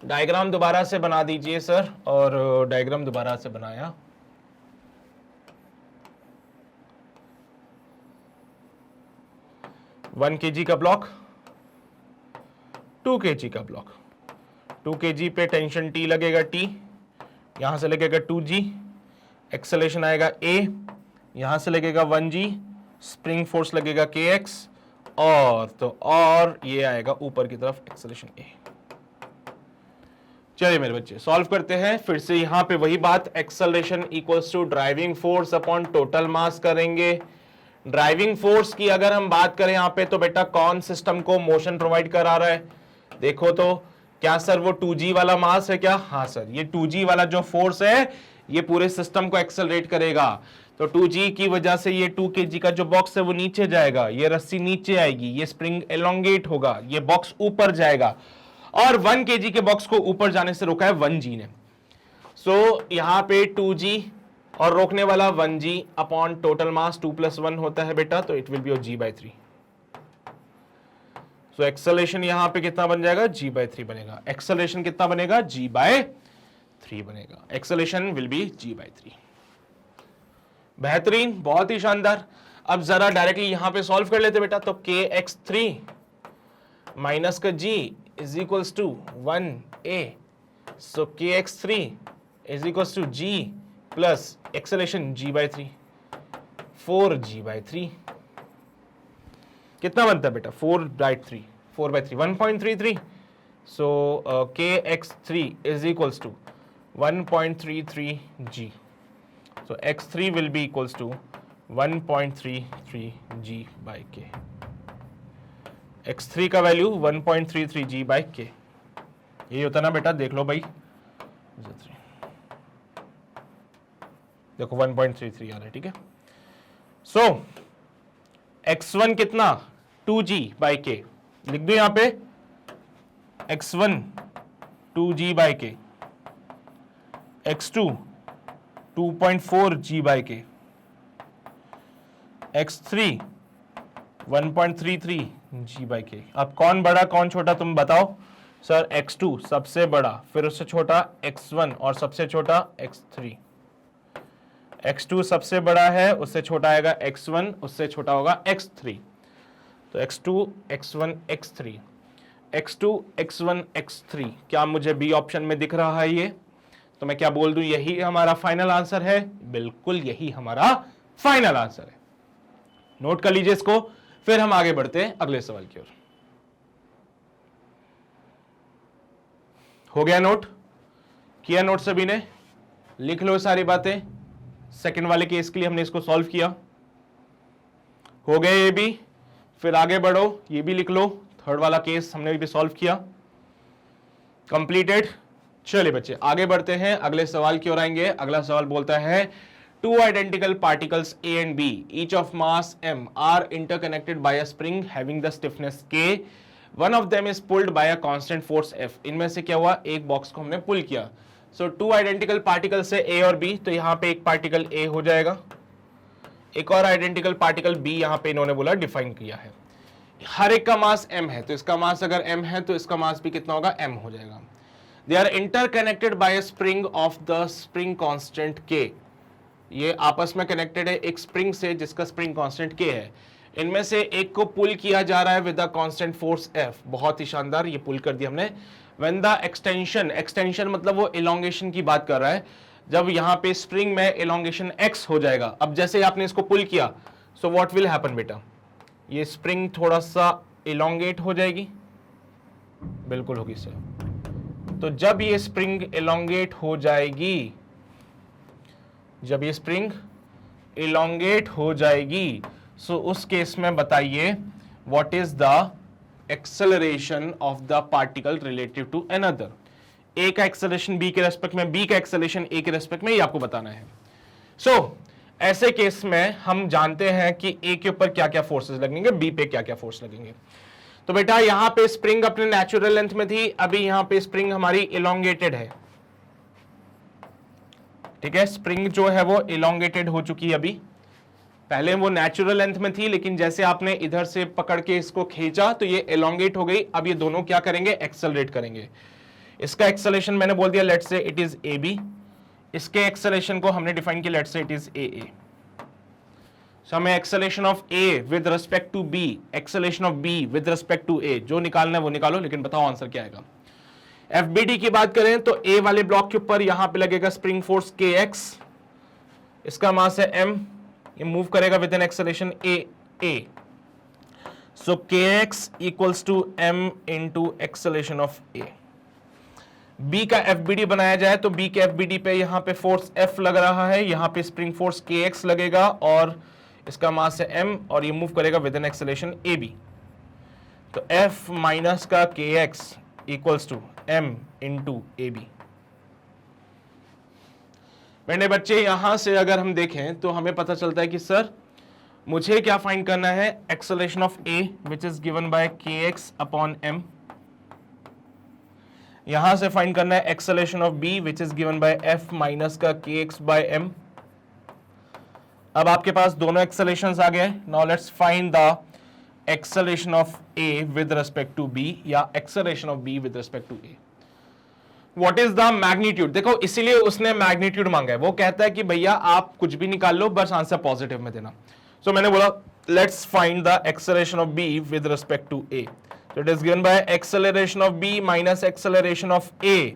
डायग्राम दोबारा से बना दीजिए सर। और डायग्राम दोबारा से बनाया, वन kg का ब्लॉक, 2 kg का ब्लॉक, 2 kg पे टेंशन T लगेगा, T यहां से लगेगा 2G, एक्सेलेरेशन आएगा A, यहां से लगेगा 1G, स्प्रिंग फोर्स लगेगा KX, और ये आएगा ऊपर की तरफ एक्सेलेरेशन A। चलिए मेरे बच्चे सॉल्व करते हैं फिर से। यहां पे वही बात, acceleration equals to driving force upon total mass करेंगे। ड्राइविंग फोर्स की अगर हम बात करें यहां पे, तो बेटा कौन सिस्टम को मोशन प्रोवाइड करा रहा है, देखो तो क्या सर वो 2G वाला मास है क्या, हाँ सर, ये 2G वाला जो फोर्स है ये पूरे सिस्टम को एक्सेलरेट करेगा। तो 2G की वजह से ये 2 kg का जो बॉक्स है वो नीचे जाएगा, ये रस्सी नीचे आएगी, ये स्प्रिंग एलोंगेट होगा, ये बॉक्स ऊपर जाएगा, और 1 kg के बॉक्स को ऊपर जाने से रोका है 1G ने। सो यहां पे 2G और रोकने वाला 1G अपॉन टोटल मास 2 + 1 होता है बेटा, तो it will B g/3। So acceleration यहां पे कितना बन जाएगा, g/3 बनेगा। एक्सेलरेशन कितना बनेगा, g/3 बनेगा। Acceleration will be g/3। बेहतरीन, बहुत ही शानदार। अब जरा डायरेक्टली यहां पे सॉल्व कर लेते बेटा। तो kx3 माइनस का g is equals to 1a, so kx3 is equals to g plus acceleration g/3, 4g/3 कितना बनता है बेटा, 4/3, 1.33। so kx3 is equals to 1.33 g, so x3 will be equals to 1.33 g/k। x3 का value 1.33 g/k, यही होता ना बेटा, देख लो भाई, देखो 1.33 आ रहा है, ठीक है। सो x1 कितना, 2g/k, लिख दो यहां पे x1 2g/k, x2 2.4 g/k, x3 1.33 g/k। अब कौन बड़ा कौन छोटा तुम बताओ सर, x2 सबसे बड़ा, फिर उससे छोटा x1, और सबसे छोटा x3। x2 सबसे बड़ा है, उससे छोटा आएगा x1, उससे छोटा होगा x3। तो x2 x1 x3, x2 x1 x3, क्या मुझे बी ऑप्शन में दिख रहा है ये? तो मैं क्या बोल दूं, यही हमारा फाइनल आंसर है? बिल्कुल यही हमारा फाइनल आंसर है। नोट कर लीजिए इसको, फिर हम आगे बढ़ते हैं अगले सवाल की ओर। हो गया नोट? किया नोट सभी ने? लिख लो सारी बातें। सेकंड वाले केस के लिए हमने इसको सॉल्व किया, हो गया ये भी। फिर आगे बढ़ो, ये भी लिख लो, थर्ड वाला केस हमने भी सॉल्व किया, कंप्लीटेड। चलिए बच्चे आगे बढ़ते हैं, अगले सवाल की ओर आएंगे। अगला सवाल बोलता है two identical particles A and B each of mass m are interconnected by a spring having the stiffness K. One of them is pulled by a constant force F. इनमें से क्या हुआ, एक बॉक्स को हमने पुल किया। सो टू आइडेंटिकल पार्टिकल्स है A और B, तो यहां पे एक पार्टिकल A हो जाएगा, एक और आइडेंटिकल पार्टिकल B यहां पे इन्होंने बोला डिफाइन किया है। हर एक का मास m है, तो इसका मास अगर m है तो इसका मास भी कितना होगा, m हो जाएगा। They are interconnected by a spring of the spring constant K। ये आपस में कनेक्टेड है एक स्प्रिंग से जिसका स्प्रिंग कांस्टेंट K है। इनमें से एक को पुल किया जा रहा है with the constant force F। बहुत ही शानदार, ये पुल कर दिया हमने। व्हेन द एक्सटेंशन मतलब वो इलोंगेशन की बात कर रहा है, जब यहां पे स्प्रिंग में इलोंगेशन x हो जाएगा। अब जैसे आपने इसको पुल किया, सो व्हाट विल हैपन बेटा, ये स्प्रिंग थोड़ा सा इलोंगेट हो जाएगी, बिल्कुल होगी सर। तो जब ये स्प्रिंग इलोंगेट हो जाएगी, जब ये स्प्रिंग इलोंगेट हो जाएगी, सो उस केस में बताइए what is the acceleration of the particle relative to another. A का एक्सेलरेशन बी के रेस्पेक्ट में, बी का एक्सेलरेशन ए के रेस्पेक्ट में, ये आपको बताना है। सो ऐसे केस में हम जानते हैं कि ए के ऊपर क्या क्या फोर्सेस लगेंगे, बी पे क्या क्या फोर्स लगेंगे। तो बेटा यहां पे स्प्रिंग अपने नेचुरल लेंथ में थी, अभी यहां पे स्प्रिंग हमारी इलोंगेटेड है, ठीक है। स्प्रिंग जो है वो इलोंगेटेड हो चुकी है अभी, पहले वो नेचुरल लेंथ में थी, लेकिन जैसे आपने इधर से पकड़ के इसको खींचा तो ये इलोंगेट हो गई। अब ये दोनों क्या करेंगे, एक्सेलरेट करेंगे। इसका एक्सेलरेशन मैंने बोल दिया, let's say it is A B, इसके एक्सेलरेशन को हमने डिफाइन किया, let's say it is A A. So हमें acceleration of A with respect to B, acceleration of B with respect to A, जो निकालना है वो निकालो, लेकिन बताओ आंसर क्या आएगा। एफबीडी की बात करें तो ए वाले ब्लॉक के ऊपर यहां पे लगेगा स्प्रिंग फोर्स के एक्स, इसका मास है m, ये मूव करेगा with an acceleration A. So K X equals to m into acceleration of A. B का एफबीडी बनाया जाए तो बी के एफबीडी पे यहां पे फोर्स F लग रहा है, यहां पे स्प्रिंग फोर्स के एक्स लगेगा और इसका मास है m और ये मूव करेगा with an acceleration A B. तो F माइनस का K X equals to m into A B. मेरे बच्चे यहां से अगर हम देखें तो हमें पता चलता है कि सर मुझे क्या फाइंड करना है, acceleration of a which is given by kx upon m। यहां से फाइंड करना है acceleration of b which is given by f minus का kx बाय m। अब आपके पास दोनों एक्सेलरेशंस आ गए। Now let's find the acceleration of a with respect to b या acceleration of b with respect to a। What is the magnitude, देखो इसीलिए उसने मैग्नीट्यूड मांगा है। वो कहता है कि भैया आप कुछ भी निकाल लो, बस आंसर पॉजिटिव में देना। सो मैंने बोला let's find the acceleration of b with respect to a। So it is given by acceleration of b minus acceleration of a।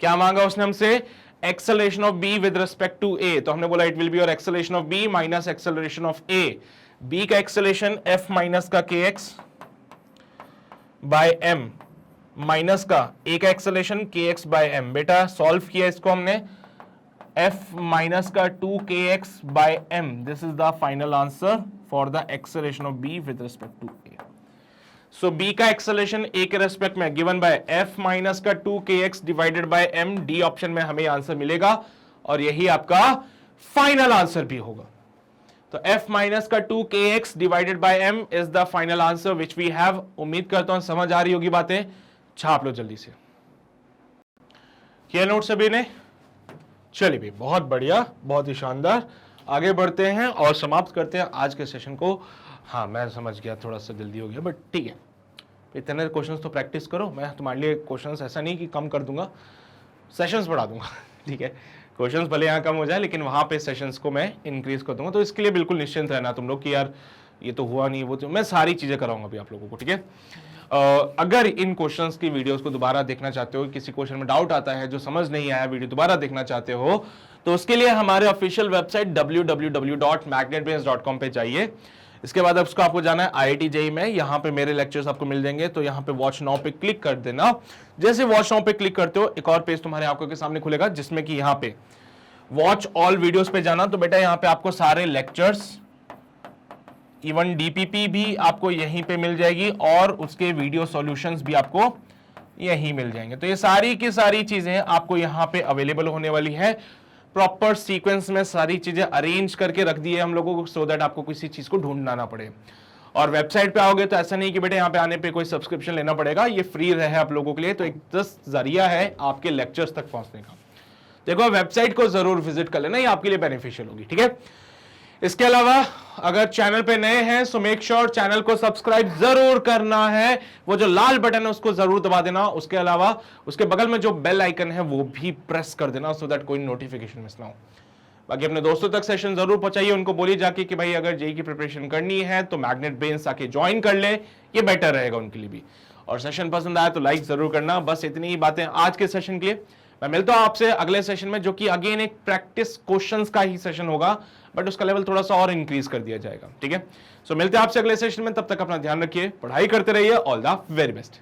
क्या मांगा उसने हमसे, acceleration of b with respect to a, तो हमने बोला it will be your acceleration of b minus acceleration of a। b का acceleration f minus का kx by m minus का a का एक्सेलरेशन kx बाय m। बेटा solve किया इसको हमने, f माइनस का 2kx by m, this is the final answer for the acceleration of b with respect to a। So b का acceleration a के respect में गिवन बाय f माइनस का 2kx divided by m, D option में हमें answer मिलेगा और यही आपका फाइनल आंसर भी होगा। तो f माइनस का 2kx divided by m is the final answer which we have. उम्मीद करता हूं समझ आ रही होगी बातें, छाप लो जल्दी से। किया नोट सभी ने? चलिए भी बहुत बढ़िया, बहुत ही शानदार। आगे बढ़ते हैं और समाप्त करते हैं आज के सेशन को। हाँ मैं समझ गया, थोड़ा सा जल्दी हो गया, बट ठीक है, इतने क्वेश्चंस तो प्रैक्टिस करो। मैं तुम्हारे लिए क्वेश्चंस ऐसा नहीं कि कम कर दूंगा, सेशंस बढ़ा दूंगा, ठीक है। क्वेश्चंस भले यहाँ कम हो जाए लेकिन वहाँ पे सेशंस को मैं इंक्रीज कर दूंगा। तो इसके लिए बिल्कुल निश्चिंत रहना तुम लोग कि यार ये तो हुआ नहीं, वो तो मैं सारी चीज़ें कराऊंगा अभी आप लोगों को, ठीक है। अगर इन क्वेश्चंस की वीडियोस को दोबारा देखना चाहते हो, किसी क्वेश्चन में डाउट आता है जो समझ नहीं आया, वीडियो दोबारा देखना चाहते हो, तो उसके लिए हमारे ऑफिशियल वेबसाइट www.magnetbrains.com पे जाइए। इसके बाद उसको आपको जाना है IIT JEE में, यहाँ पे मेरे लेक्चर्स आपको मिल जाएंगे। तो यहाँ पे वॉच नाउ पे क्लिक कर देना। जैसे वॉच नाउ पे क्लिक करते हो एक और पेज तुम्हारे आंखों के सामने खुलेगा जिसमें कि यहाँ पे वॉच ऑल वीडियोस पे जाना। तो बेटा यहाँ पे आपको सारे लेक्चर्स, इवन DPP भी आपको यहीं पे मिल जाएगी और उसके वीडियो सॉल्यूशंस भी आपको यही मिल जाएंगे। तो ये सारी की सारी चीजें आपको यहाँ पे अवेलेबल होने वाली है, प्रॉपर सीक्वेंस में सारी चीजें अरेंज करके रख दी है हम लोगों को, सो दैट आपको किसी चीज को ढूंढना ना पड़े। और वेबसाइट पे आओगे तो ऐसा नहीं कि बेटे यहाँ पे आने पे कोई सब्सक्रिप्शन लेना पड़ेगा, ये फ्री रहे आप लोगों के लिए, तो एक जस्ट जरिया है आपके लेक्चर्स तक पहुंचने का। देखो वेबसाइट को जरूर विजिट कर लेना, ये आपके लिए बेनिफिशियल होगी, ठीक है। इसके अलावा अगर चैनल पे नए हैं सो मेक श्योर चैनल को सब्सक्राइब जरूर करना है, वो जो लाल बटन है उसको जरूर दबा देना। उसके अलावा उसके बगल में जो बेल आइकन है वो भी प्रेस कर देना, सो दैट कोई नोटिफिकेशन मिस ना हो। बाकी अपने दोस्तों तक सेशन जरूर पहुंचाइए, उनको बोलिए जाके कि भाई अगर जेई की प्रिपरेशन करनी है तो मैग्नेट ब्रेन्स आके ज्वाइन कर ले, ये बेटर रहेगा उनके लिए भी। और सेशन पसंद आया तो लाइक जरूर करना। बस इतनी ही बातें आज के सेशन के लिए। मैं मिलता हूं आपसे अगले सेशन में, जो कि अगेन एक प्रैक्टिस क्वेश्चंस का ही सेशन होगा, बट उसका लेवल थोड़ा सा और इंक्रीज कर दिया जाएगा, ठीक है। सो मिलते हैं आपसे अगले सेशन में, तब तक अपना ध्यान रखिए, पढ़ाई करते रहिए, ऑल द वेरी बेस्ट।